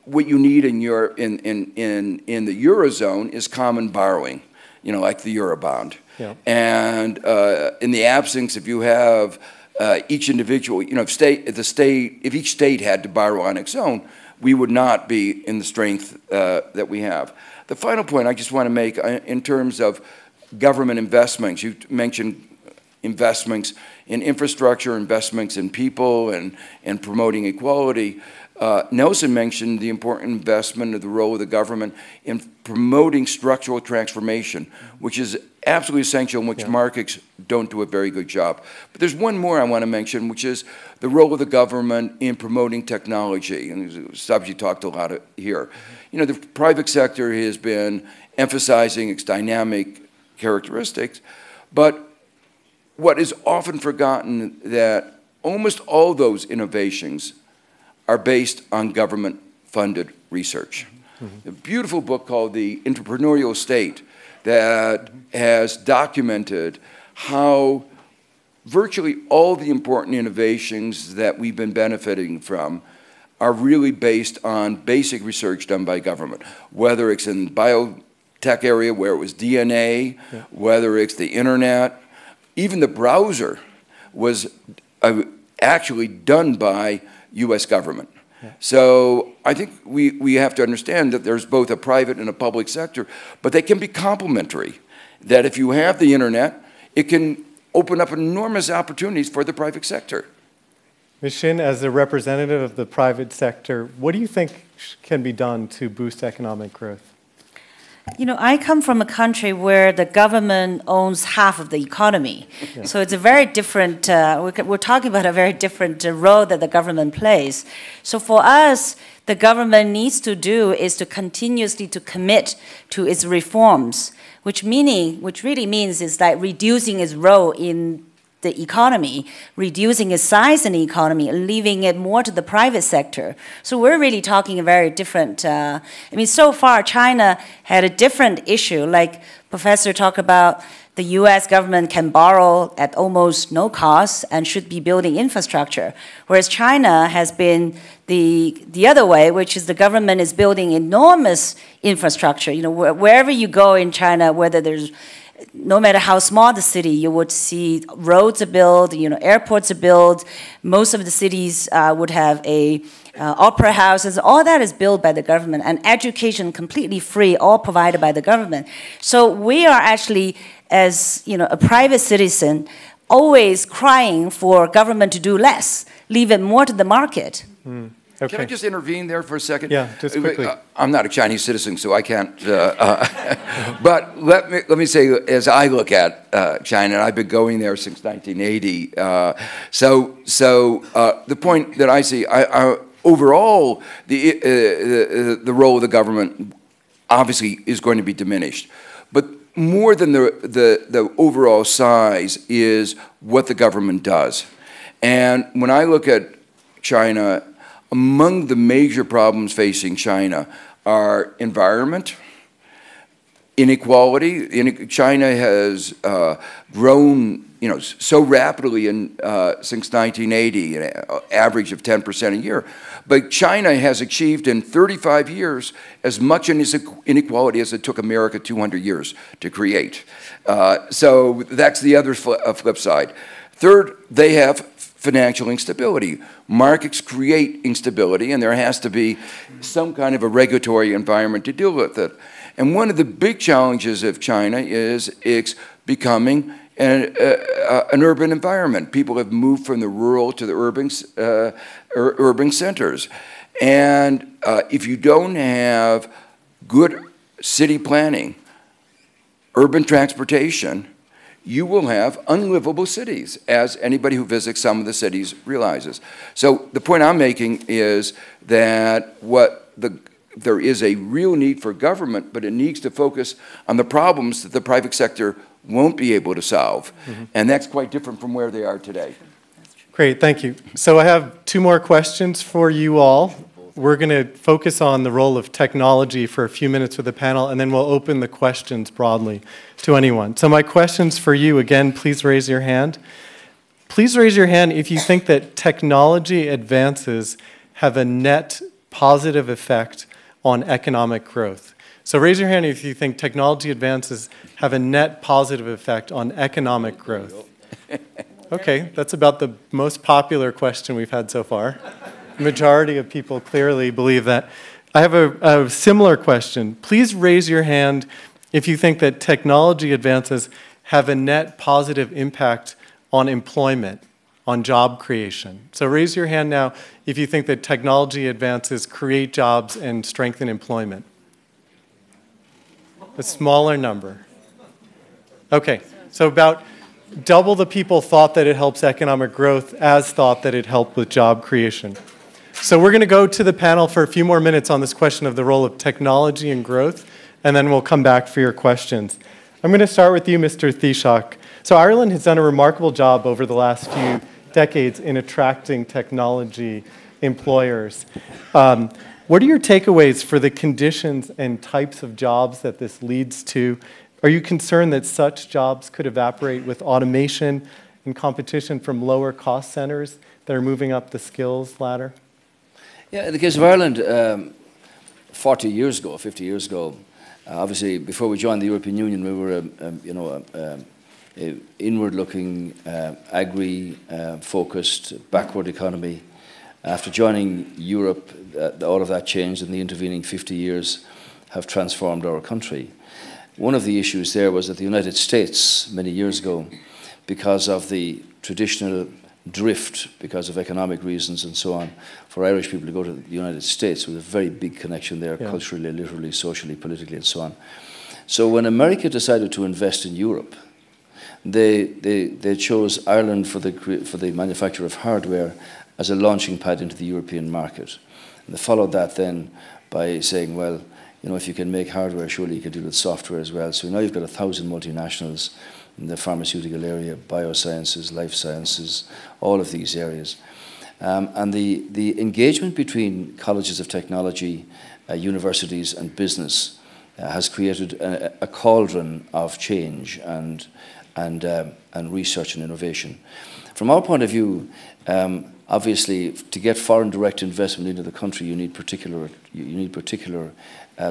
what you need in the Eurozone is common borrowing, like the Eurobond. Yeah. And in the absence, if you have each individual, if each state had to borrow on its own, we would not be in the strength that we have. The final point I just want to make in terms of government investments, you mentioned investments in infrastructure, investments in people, and promoting equality. Nelson mentioned the important investment of the role of the government in promoting structural transformation, which is absolutely essential and which markets don't do a very good job. But there's one more I want to mention, which is the role of the government in promoting technology, and there's a subject talked a lot here. The private sector has been emphasizing its dynamic characteristics, but what is often forgotten that almost all those innovations are based on government-funded research. A beautiful book called The Entrepreneurial State that has documented how virtually all the important innovations that we've been benefiting from are really based on basic research done by government, whether it's in the biotech area where it was DNA, whether it's the internet, even the browser was actually done by U.S. government. So I think we have to understand that there's both a private and a public sector, but they can be complementary. That if you have the internet, it can open up enormous opportunities for the private sector. Ms. Shin, as a representative of the private sector, what do you think can be done to boost economic growth? I come from a country where the government owns half of the economy. Yeah. So it's a very different, we're talking about a very different role that the government plays. So for us, the government needs to do is to continuously to commit to its reforms, which really means is that reducing its role in the economy, reducing its size in the economy, and leaving it more to the private sector. So we're really talking a very different, so far China had a different issue, like Professor talked about the US government can borrow at almost no cost and should be building infrastructure, whereas China has been the other way, which is the government is building enormous infrastructure. Wherever you go in China, no matter how small the city, you would see roads are built, airports are built. Most of the cities would have opera houses. All that is built by the government, and education completely free, all provided by the government. So we are actually, as a private citizen, always crying for government to do less, leave it more to the market. Okay. Can I just intervene there for a second? Yeah, just quickly. I'm not a Chinese citizen, so I can't. But let me say, as I look at China, and I've been going there since 1980. The point that I see, overall, the role of the government obviously is going to be diminished, but more than the overall size is what the government does. And when I look at China, among the major problems facing China are environment, inequality. China has grown, so rapidly since 1980, an average of 10% a year. But China has achieved in 35 years as much inequality as it took America 200 years to create. So that's the other flip side. Third, they have financial instability. Markets create instability, and there has to be some kind of a regulatory environment to deal with it. And one of the big challenges of China is it's becoming an urban environment. People have moved from the rural to the urban centers. And if you don't have good city planning, urban transportation, you will have unlivable cities, as anybody who visits some of the cities realizes. So the point I'm making is that there is a real need for government, but it needs to focus on the problems that the private sector won't be able to solve. And that's quite different from where they are today. Great, thank you. So I have two more questions for you all. We're going to focus on the role of technology for a few minutes with the panel, and then we'll open the questions broadly to anyone. So my questions for you, again, please raise your hand. Please raise your hand if you think that technology advances have a net positive effect on economic growth? So raise your hand if you think technology advances have a net positive effect on economic growth. Okay, that's about the most popular question we've had so far. The majority of people clearly believe that. I have a similar question. Please raise your hand if you think that technology advances have a net positive impact on employment, on job creation. So raise your hand now if you think that technology advances create jobs and strengthen employment. A smaller number. Okay, so about double the people thought that it helps economic growth as thought that it helped with job creation. So we're going to go to the panel for a few more minutes on this question of the role of technology and growth, and then we'll come back for your questions. I'm going to start with you, Mr. Taoiseach. So Ireland has done a remarkable job over the last few decades in attracting technology employers. What are your takeaways for the conditions and types of jobs that this leads to? Are you concerned that such jobs could evaporate with automation and competition from lower cost centers that are moving up the skills ladder? Yeah, in the case of Ireland, 40 years ago, 50 years ago, obviously before we joined the European Union, we were a inward-looking, agri-focused, backward economy. After joining Europe, all of that changed, and the intervening 50 years have transformed our country. One of the issues there was that the United States, many years ago, because of the traditional drift, because of economic reasons and so on, for Irish people to go to the United States with a very big connection there, yeah, culturally, literally, socially, politically, and so on. So when America decided to invest in Europe, they chose Ireland for the manufacture of hardware as a launching pad into the European market. And they followed that then by saying, well, you know, if you can make hardware, surely you can deal with software as well. So now you've got 1,000 multinationals in the pharmaceutical area, biosciences, life sciences, all of these areas. And the engagement between colleges of technology, universities and business has created a cauldron of change and research and innovation. From our point of view, obviously, to get foreign direct investment into the country, you need particular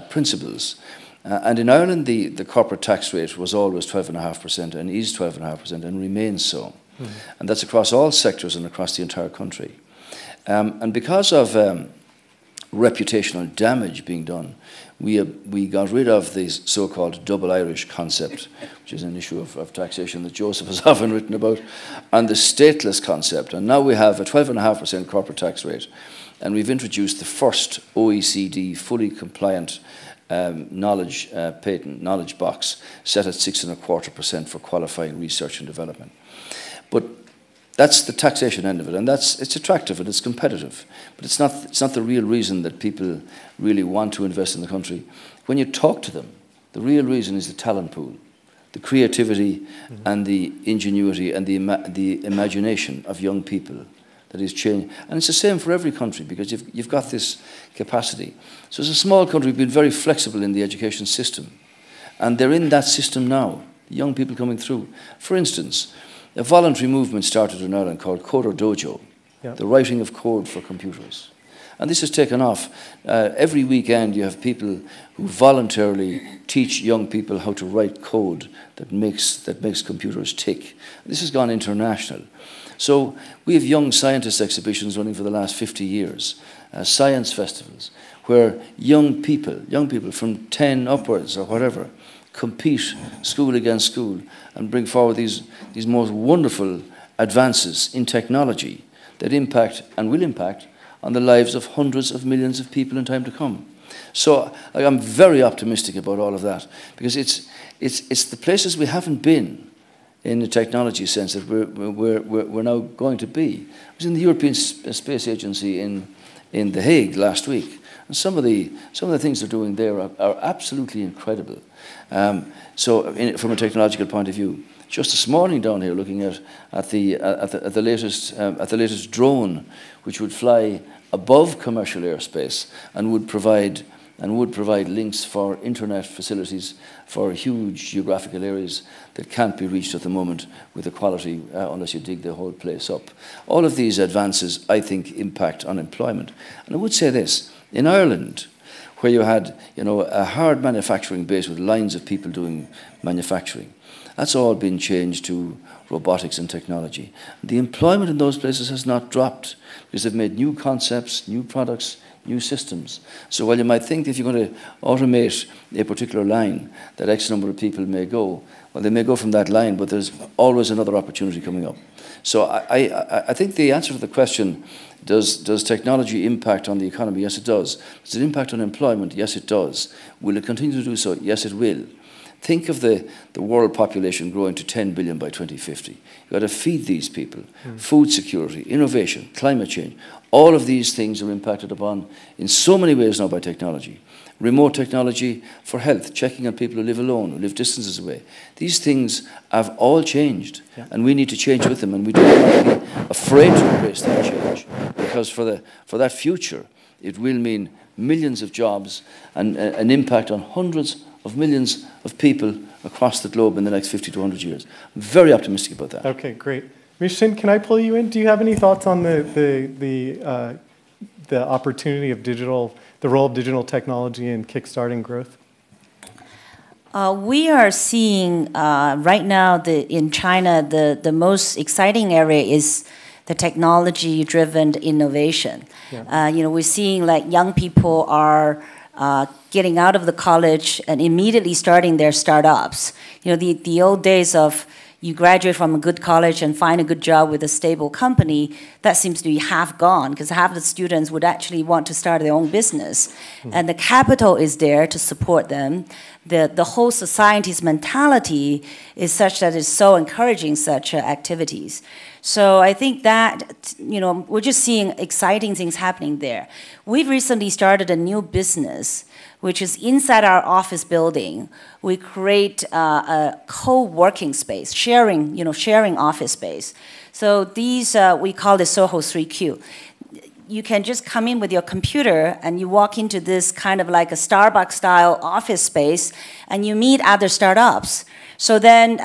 principles. And in Ireland, the corporate tax rate was always 12.5% and is 12.5% and remains so. Mm-hmm. And that's across all sectors and across the entire country. And because of reputational damage being done, we got rid of the so-called double Irish concept, which is an issue of taxation that Joseph has often written about, and the stateless concept. And now we have a 12.5% corporate tax rate, and we've introduced the first OECD fully compliant patent knowledge box set at 6.25% for qualifying research and development. But that's the taxation end of it, and it's attractive and it's competitive, but it's not the real reason that people really want to invest in the country. When you talk to them, the real reason is the talent pool, the creativity, mm-hmm, and the ingenuity and the imagination of young people that is changing. And it's the same for every country because you've got this capacity. So as a small country, we've been very flexible in the education system, and they're in that system now, the young people coming through. For instance, a voluntary movement started in Ireland called Coder Dojo, yeah, the writing of code for computers. And this has taken off. Every weekend you have people who voluntarily teach young people how to write code that makes computers tick. This has gone international. So we have young scientist exhibitions running for the last 50 years, science festivals, where young people from 10 upwards or whatever, compete school against school and bring forward these most wonderful advances in technology that impact and will impact on the lives of hundreds of millions of people in time to come. So I'm very optimistic about all of that because it's the places we haven't been in the technology sense that we're now going to be. I was in the European Space Agency in The Hague last week, and some of the things they're doing there are absolutely incredible. From a technological point of view, just this morning down here, looking at the latest drone, which would fly above commercial airspace and would provide links for internet facilities for huge geographical areas that can't be reached at the moment with the quality unless you dig the whole place up. All of these advances, I think, impact on employment. And I would say this, In Ireland, where you had, a hard manufacturing base with lines of people doing manufacturing, that's all been changed to robotics and technology. The employment in those places has not dropped because they've made new concepts, new products, new systems. So while you might think if you're going to automate a particular line that X number of people may go, well, they may go from that line, but there's always another opportunity coming up. So I think the answer to the question, does technology impact on the economy? Yes, it does. Does it impact on employment? Yes, it does. Will it continue to do so? Yes, it will. Think of the world population growing to 10 billion by 2050. You've got to feed these people. Food security, innovation, climate change. All of these things are impacted upon in so many ways now by technology. Remote technology for health, checking on people who live alone, who live distances away. These things have all changed, and we need to change with them, and we don't have to be afraid to embrace that change, because for that future, it will mean millions of jobs and an impact on hundreds of millions of people across the globe in the next 50 to 100 years. I'm very optimistic about that. Okay, great. Mishin, can I pull you in? Do you have any thoughts on the opportunity of the role of digital technology in kickstarting growth? We are seeing right now in China, the most exciting area is the technology-driven innovation. Yeah. We're seeing like young people are getting out of the college and immediately starting their startups. The old days of you graduate from a good college and find a good job with a stable company, that seems to be half gone, because half the students would actually want to start their own business. And the capital is there to support them. The whole society's mentality is such that it's so encouraging such activities. So I think that, we're just seeing exciting things happening there. We've recently started a new business, which is inside our office building. We create a co-working space, sharing office space. So these, we call this Soho 3Q. You can just come in with your computer and you walk into this kind of like a Starbucks-style office space and you meet other startups. So then,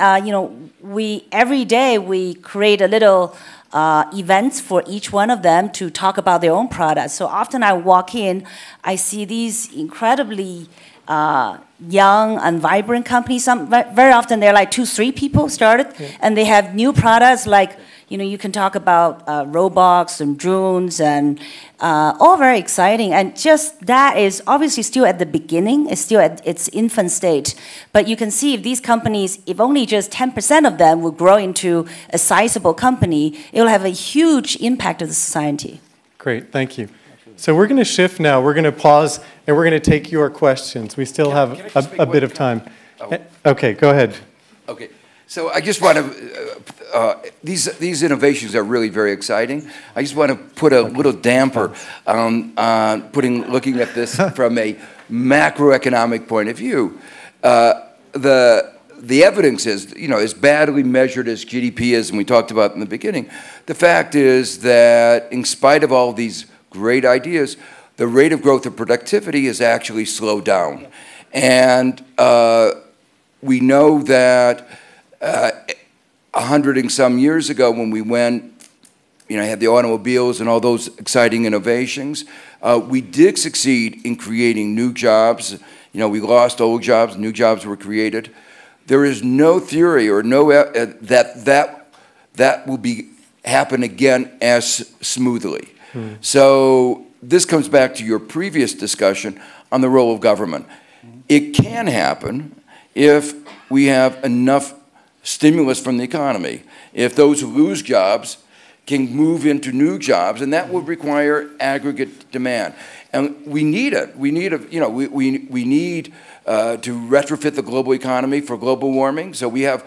every day we create a little events for each one of them to talk about their own products. So often I walk in, I see these incredibly young and vibrant companies. Very often they're like 2-3 people started, and they have new products like, you can talk about robots and drones and all very exciting. And just that is obviously still at the beginning. It's still at its infant stage. But you can see if these companies, if only just 10% of them will grow into a sizable company, it will have a huge impact on the society. Great, thank you. So we're going to shift now. We're going to pause, and we're going to take your questions. We still have a bit of time. Oh. Okay, go ahead. Okay. So I just want to, these innovations are really very exciting. I just want to put a little damper on looking at this from a macroeconomic point of view. The evidence is, as badly measured as GDP is, and we talked about in the beginning, the fact is that in spite of all these great ideas, the rate of growth of productivity has actually slowed down. And we know that 100 and some years ago when we went, had the automobiles and all those exciting innovations, we did succeed in creating new jobs. We lost old jobs, new jobs were created. There is no theory or no that will happen again as smoothly. So this comes back to your previous discussion on the role of government. It can happen if we have enough stimulus from the economy. If those who lose jobs can move into new jobs, and that would require aggregate demand. And we need it. We need to retrofit the global economy for global warming. So we have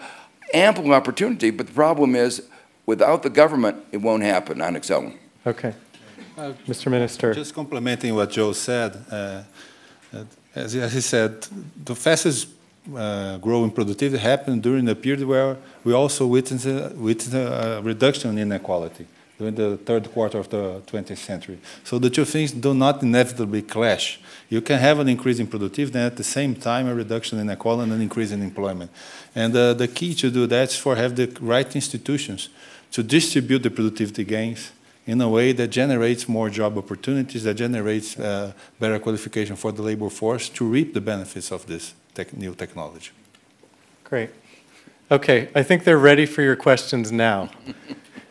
ample opportunity, but the problem is, without the government, it won't happen on its own. Okay. Mr. Minister. Just complementing what Joe said, as he said, the fastest growing productivity happened during the period where we also witnessed a reduction in inequality during the third quarter of the 20th century. So the two things do not inevitably clash. You can have an increase in productivity and at the same time a reduction in inequality and an increase in employment. And the key to do that is for have the right institutions to distribute the productivity gains in a way that generates more job opportunities, that generates better qualification for the labor force to reap the benefits of this new technology. Great. Okay, I think they're ready for your questions now.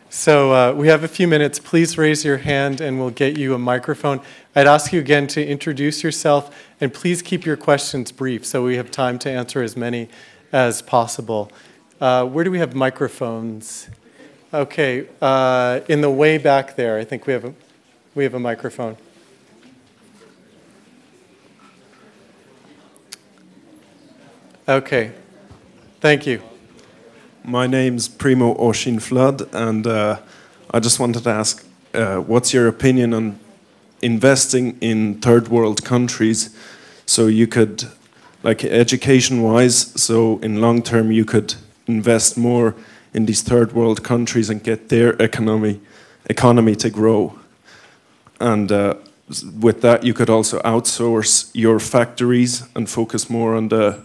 So we have a few minutes. Please raise your hand and we'll get you a microphone. I'd ask you again to introduce yourself and please keep your questions brief so we have time to answer as many as possible. Where do we have microphones? Okay, in the way back there, I think we have a microphone. Okay, thank you. My name's Primo Oshin Flood, and I just wanted to ask, what's your opinion on investing in third world countries so you could, like education-wise, so in long term you could invest more in these third world countries and get their economy to grow. And with that you could also outsource your factories and focus more on the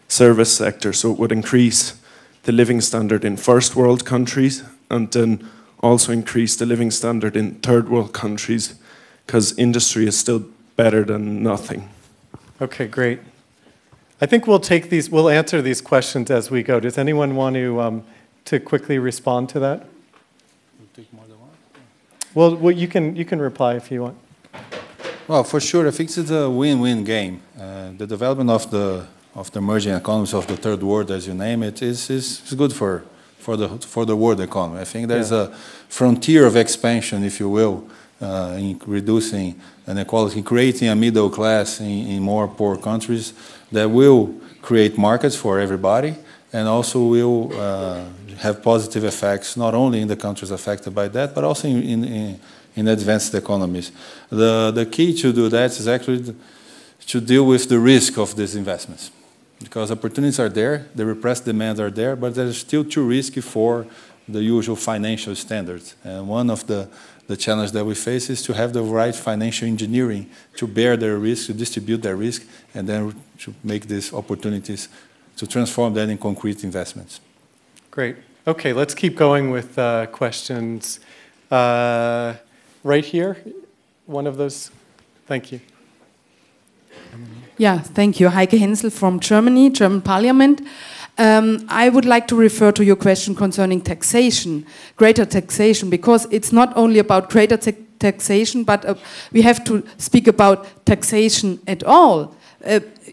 service sector, so it would increase the living standard in first world countries and then also increase the living standard in third world countries, because industry is still better than nothing. Okay, great. I think we'll answer these questions as we go. Does anyone want to quickly respond to that? Well, you can reply if you want. Well, for sure, I think it's a win-win game. The development of the emerging economies of the third world, as you name it, is good for the world economy. I think there's a frontier of expansion, if you will, in reducing inequality, creating a middle class in more poor countries that will create markets for everybody and also will have positive effects not only in the countries affected by that, but also in advanced economies. The key to do that is actually to deal with the risk of these investments. Because opportunities are there, the repressed demands are there, but they're still too risky for the usual financial standards. And one of the challenges that we face is to have the right financial engineering to bear their risk, to distribute their risk, and then to make these opportunities, to transform that in concrete investments. Great. Okay, let's keep going with questions. Right here, one of those. Thank you. Yeah, thank you. Heike Hensel from Germany, German Parliament. I would like to refer to your question concerning taxation, greater taxation, because it's not only about greater taxation, but we have to speak about taxation at all.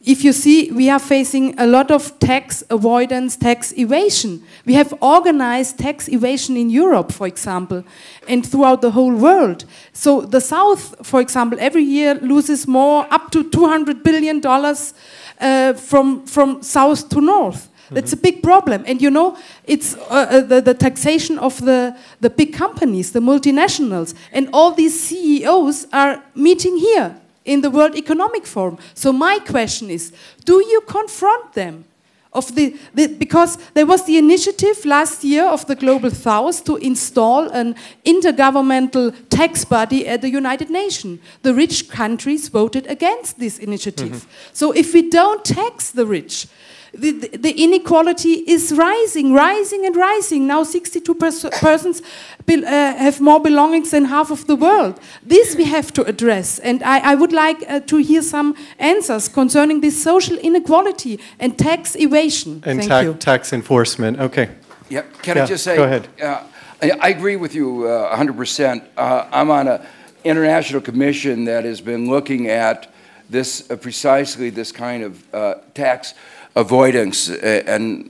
If you see, we are facing a lot of tax avoidance, tax evasion. We have organized tax evasion in Europe, for example, and throughout the whole world. So the South, for example, every year loses more, up to $200 billion from south to north. That's a big problem. And you know, it's the taxation of the big companies, the multinationals. And all these CEOs are meeting here in the World Economic Forum. So my question is, do you confront them? Because there was the initiative last year of the Global South to install an intergovernmental tax body at the United Nations. The rich countries voted against this initiative. So if we don't tax the rich, the inequality is rising and rising. Now 62% have more belongings than half of the world. This we have to address. And I would like to hear some answers concerning this social inequality and tax evasion. And Thank you. Tax enforcement. Okay. Yeah, can I just say, go ahead. I agree with you 100%. I'm on an international commission that has been looking at this precisely this kind of tax avoidance and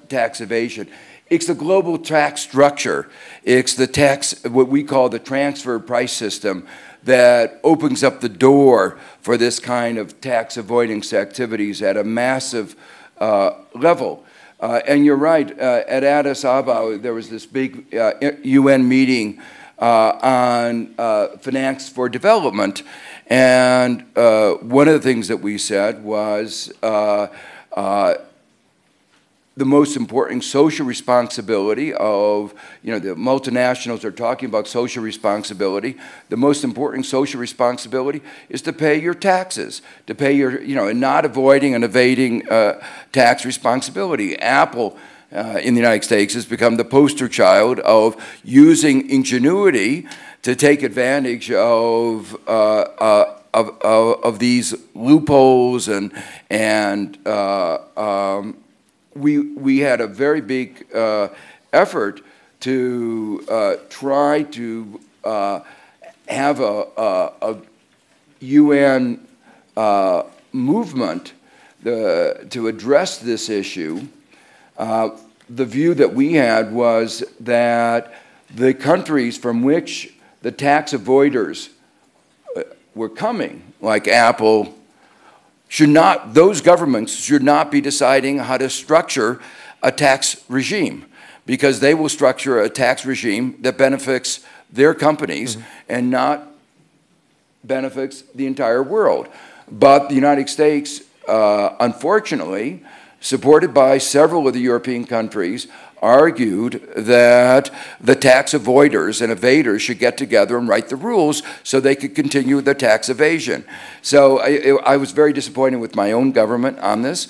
tax evasion. It's the global tax structure. It's the tax, what we call the transfer price system, that opens up the door for this kind of tax avoidance activities at a massive level. And you're right, at Addis Ababa, there was this big UN meeting on finance for development. And one of the things that we said was the most important social responsibility of, the multinationals are talking about social responsibility. The most important social responsibility is to pay your taxes, to pay your, and not avoiding and evading tax responsibility. Apple in the United States has become the poster child of using ingenuity to take advantage of these loopholes, and we had a very big effort to try to have a UN movement to address this issue. The view that we had was that the countries from which the tax avoiders were coming, like Apple, those governments should not be deciding how to structure a tax regime, because they will structure a tax regime that benefits their companies and not benefits the entire world. But the United States, unfortunately, supported by several of the European countries, argued that the tax avoiders and evaders should get together and write the rules so they could continue their tax evasion. So I was very disappointed with my own government on this.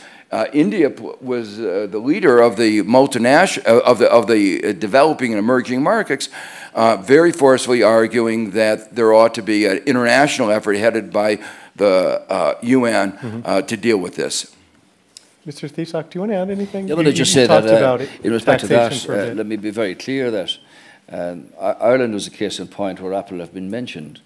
India was the leader of the multinational, of the developing and emerging markets, very forcefully arguing that there ought to be an international effort headed by the UN to deal with this. Mr. Taoiseach, do you want to add anything? Yeah, well, I just say that in respect to that, let me be very clear that Ireland was a case in point where Apple have been mentioned.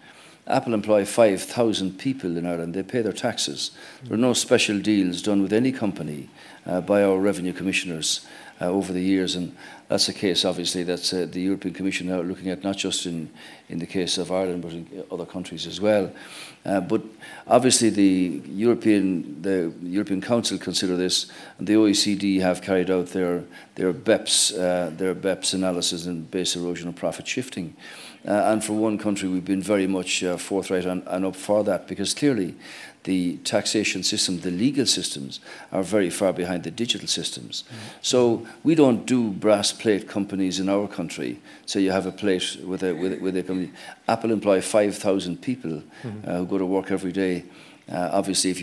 Apple employ 5,000 people in Ireland. They pay their taxes. There are no special deals done with any company by our revenue commissioners over the years, and that's a case, obviously, that's the European Commission now looking at, not just in the case of Ireland, but in other countries as well. But obviously the European Council consider this, and the OECD have carried out their BEPS analysis and base erosion and profit shifting. And for one country, we've been very much forthright and up for that, because clearly the taxation system, the legal systems, are very far behind the digital systems. So we don't do brass plate companies in our country. So you have a plate with a company. Apple employ 5,000 people who go to work every day. Obviously, if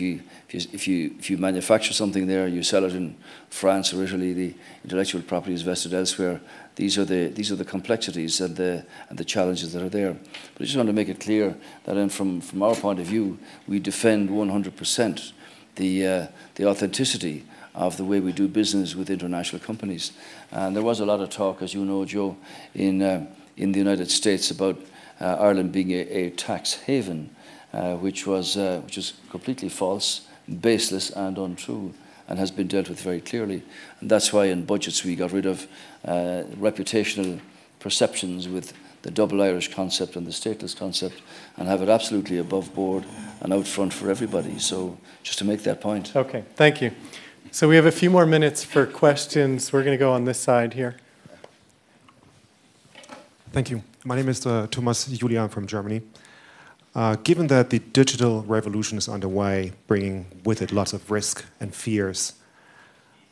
you manufacture something there, you sell it in France or Italy, the intellectual property is vested elsewhere. These are the complexities and the challenges that are there. But I just want to make it clear that from our point of view, we defend 100% the authenticity of the way we do business with international companies. And there was a lot of talk, as you know, Joe, in the United States about Ireland being a tax haven, which is completely false, baseless, and untrue, and has been dealt with very clearly. And that's why in budgets we got rid of reputational perceptions with the double Irish concept and the stateless concept, and have it absolutely above board and out front for everybody. So just to make that point. Okay, thank you. So we have a few more minutes for questions. We're going to go on this side here. Thank you. My name is Thomas Julian from Germany. Given that the digital revolution is underway, bringing with it lots of risk and fears,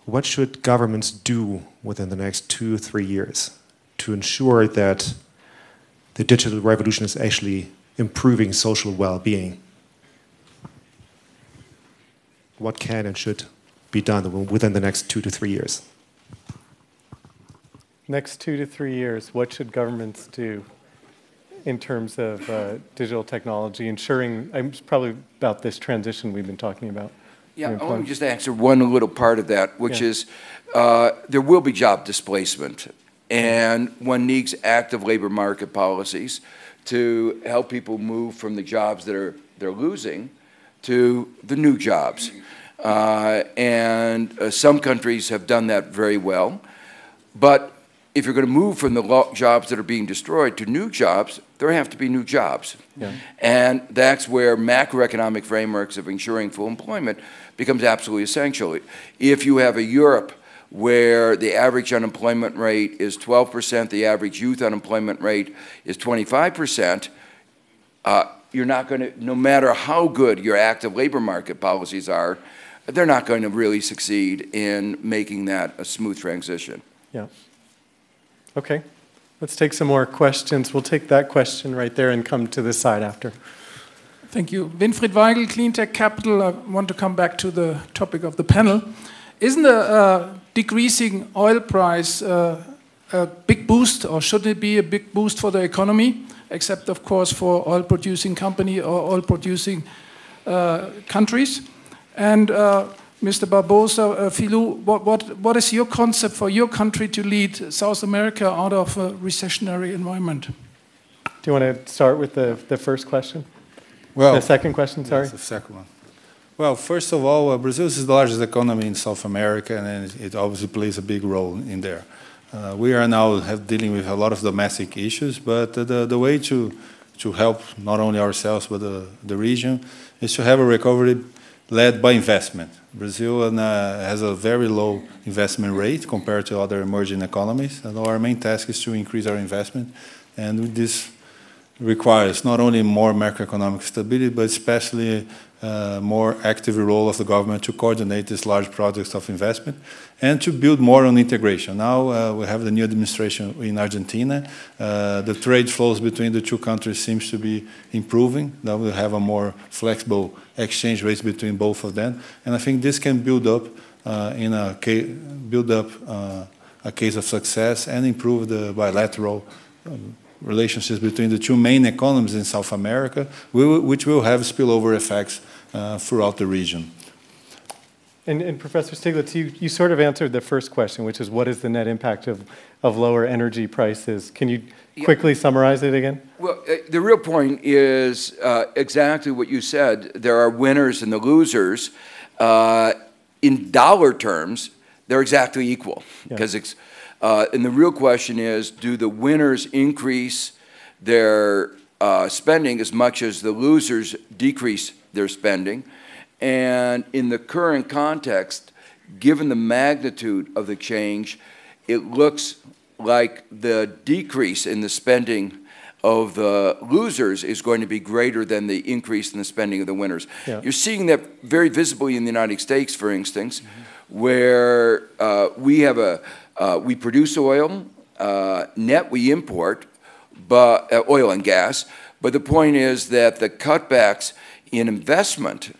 what should governments do within the next 2 or 3 years to ensure that the digital revolution is actually improving social well-being? What can and should be done within the next 2 to 3 years? Next 2 to 3 years, what should governments do in terms of digital technology, ensuring, it's probably about this transition we've been talking about? Yeah, I want to just answer one little part of that, which is there will be job displacement, and one needs active labor market policies to help people move from the jobs that they're losing to the new jobs. And some countries have done that very well, but if you're going to move from the jobs that are being destroyed to new jobs, there have to be new jobs. Yeah. And that's where macroeconomic frameworks of ensuring full employment becomes absolutely essential. If you have a Europe where the average unemployment rate is 12%, the average youth unemployment rate is 25%, you're not going to, no matter how good your active labor market policies are, they're not going to really succeed in making that a smooth transition. Yeah. Okay, let's take some more questions. We'll take that question right there and come to this side after. Thank you. Winfried Weigel, Cleantech Capital. I want to come back to the topic of the panel. isn't a decreasing oil price a big boost, or should it be a big boost for the economy, except of course for oil-producing company or oil-producing countries? And Mr. Barbosa, Philou, what is your concept for your country to lead South America out of a recessionary environment? Do you want to start with the first question? Well, the second question, sorry. Yes, the second one. Well, first of all, Brazil is the largest economy in South America, and it obviously plays a big role in there. We are now dealing with a lot of domestic issues, but the way to help not only ourselves but the region is to have a recovery led by investment. Brazil has a very low investment rate compared to other emerging economies, and our main task is to increase our investment, and this requires not only more macroeconomic stability, but especially more active role of the government to coordinate these large projects of investment and to build more on integration. Now we have the new administration in Argentina. The trade flows between the two countries seems to be improving. Now we have a more flexible exchange rates between both of them, and I think this can build up a case of success and improve the bilateral relationships between the two main economies in South America, which will have spillover effects throughout the region. And Professor Stiglitz, you sort of answered the first question, which is what is the net impact of lower energy prices? Can you quickly summarize it again? Well, the real point is exactly what you said. There are winners and the losers. In dollar terms, they're exactly equal. Because and the real question is, do the winners increase their spending as much as the losers decrease their spending? And in the current context, given the magnitude of the change, it looks like the decrease in the spending of the losers is going to be greater than the increase in the spending of the winners. Yeah. You're seeing that very visibly in the United States, for instance, where we produce oil, net we import, but oil and gas. But the point is that the cutbacks in investment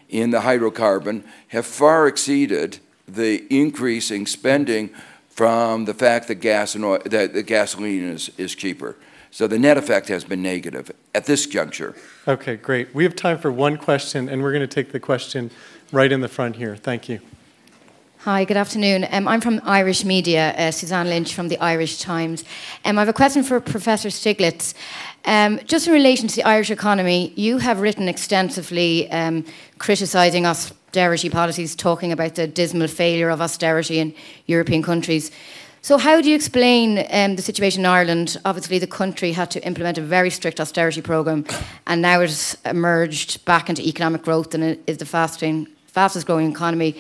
in the hydrocarbon have far exceeded the increasing spending from the fact that the gasoline is cheaper. So the net effect has been negative at this juncture. Okay, great. We have time for one question, and we're going to take the question right in the front here. Thank you. Hi, good afternoon. I'm from Irish Media, Suzanne Lynch from the Irish Times. I have a question for Professor Stiglitz. Just in relation to the Irish economy, you have written extensively criticising austerity policies, talking about the dismal failure of austerity in European countries. So how do you explain the situation in Ireland? Obviously, the country had to implement a very strict austerity programme, and now it's emerged back into economic growth and it is the fastest growing economy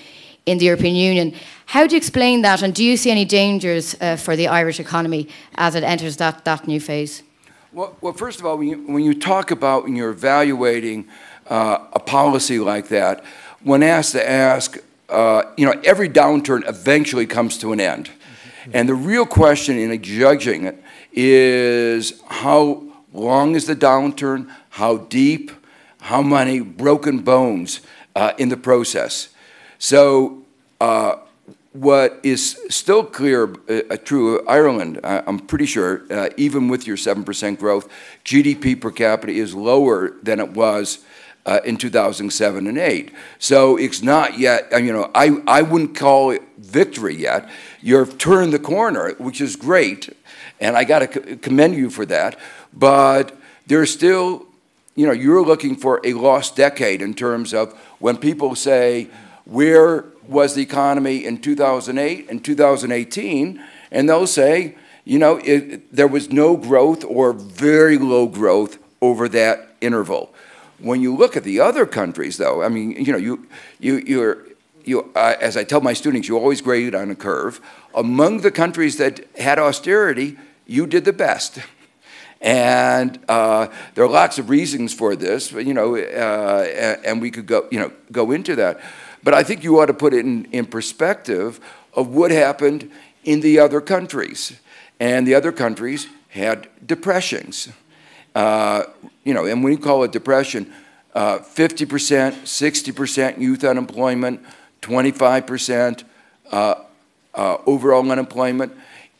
in the European Union. How do you explain that, and do you see any dangers for the Irish economy as it enters that new phase? Well, first of all, when you talk about, when you're evaluating a policy like that, one has to ask, every downturn eventually comes to an end. And the real question in judging it is how long is the downturn, how deep, how many broken bones in the process. So what is still clear, true of Ireland, I'm pretty sure, even with your 7% growth, GDP per capita is lower than it was in 2007 and 8. So it's not yet, I wouldn't call it victory yet. You've turned the corner, which is great, and I got to commend you for that. But there's still, you're looking for a lost decade in terms of when people say, where was the economy in 2008 and 2018? And they'll say, there was no growth or very low growth over that interval. When you look at the other countries, though, as I tell my students, you always grade on a curve. Among the countries that had austerity, you did the best. And there are lots of reasons for this, and we could go into that. But I think you ought to put it in perspective of what happened in the other countries. And the other countries had depressions. And when you call it depression, 50%, 60% youth unemployment, 25% overall unemployment.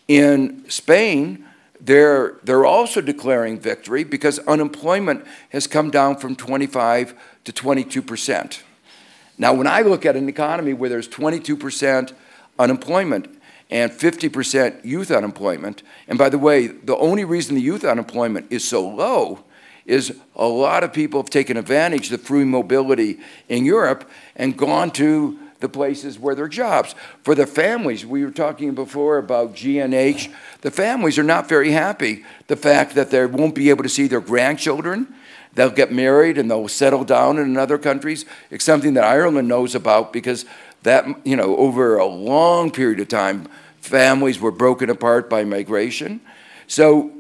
In Spain, they're also declaring victory because unemployment has come down from 25 to 22%. Now, when I look at an economy where there's 22% unemployment and 50% youth unemployment, and by the way, the only reason the youth unemployment is so low is a lot of people have taken advantage of the free mobility in Europe and gone to the places where there are jobs. For the families, we were talking before about G&H, the families are not very happy. The fact that they won't be able to see their grandchildren, they'll get married and they'll settle down in other countries. It's something that Ireland knows about because that, you know, over a long period of time, families were broken apart by migration. So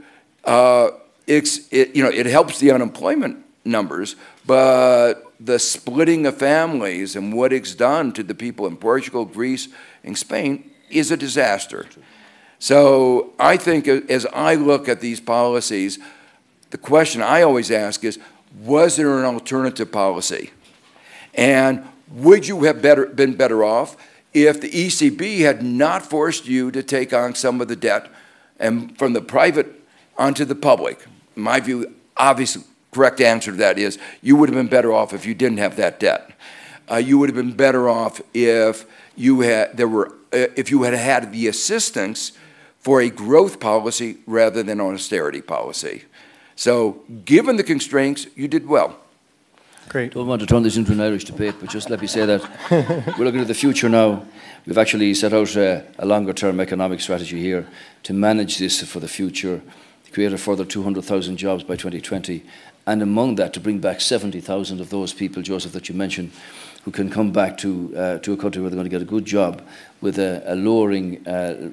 it helps the unemployment numbers, but the splitting of families and what it's done to the people in Portugal, Greece, and Spain is a disaster. So I think as I look at these policies, the question I always ask is, was there an alternative policy? And would you have been better off if the ECB had not forced you to take on some of the debt and from the private onto the public? In my view, obviously, correct answer to that is you would have been better off if you didn't have that debt. You would have been better off if you had had the assistance for a growth policy rather than an austerity policy. So, given the constraints, you did well. Great. Don't want to turn this into an Irish debate, but just let me say that we're looking at the future now. We've actually set out a longer-term economic strategy here to manage this for the future, to create a further 200,000 jobs by 2020, and among that to bring back 70,000 of those people, Joseph, that you mentioned, who can come back to a country where they're going to get a good job with a lowering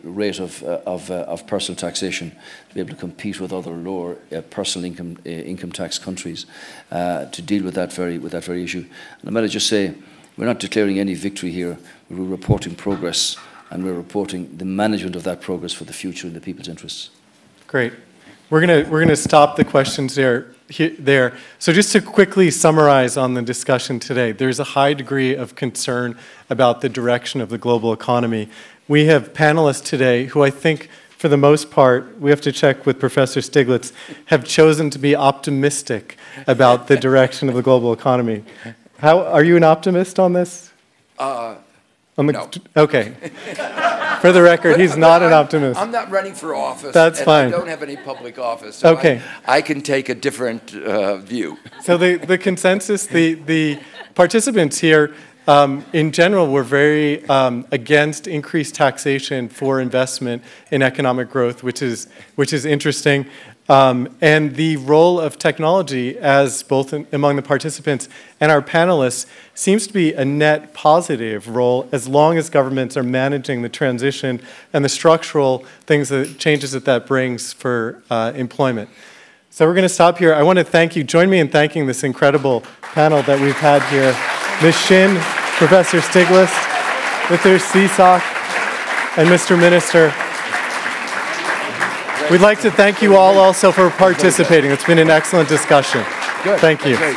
rate of personal taxation to be able to compete with other lower personal income tax countries to deal with that very issue. And I might just say, we're not declaring any victory here. We're reporting progress, and we're reporting the management of that progress for the future in the people's interests. Great. We're gonna stop the questions there. So just to quickly summarize on the discussion today, there's a high degree of concern about the direction of the global economy. We have panelists today who I think, for the most part, we have to check with Professor Stiglitz, have chosen to be optimistic about the direction of the global economy. Are you an optimist on this? No. Okay. For the record, he's not an optimist. I'm not running for office. That's fine. I don't have any public office, so okay. I can take a different view. So the consensus, the participants here, in general, were very against increased taxation for investment in economic growth, which is interesting. And the role of technology, as both among the participants and our panelists, seems to be a net positive role as long as governments are managing the transition and the structural changes that brings for employment. So we're going to stop here. I want to thank you. Join me in thanking this incredible panel that we've had here. Ms. Shin, Professor Stiglitz, Mr. Cisak, and Mr. Minister. We'd like to thank you all also for participating. It's been an excellent discussion. Good. Thank you. Great.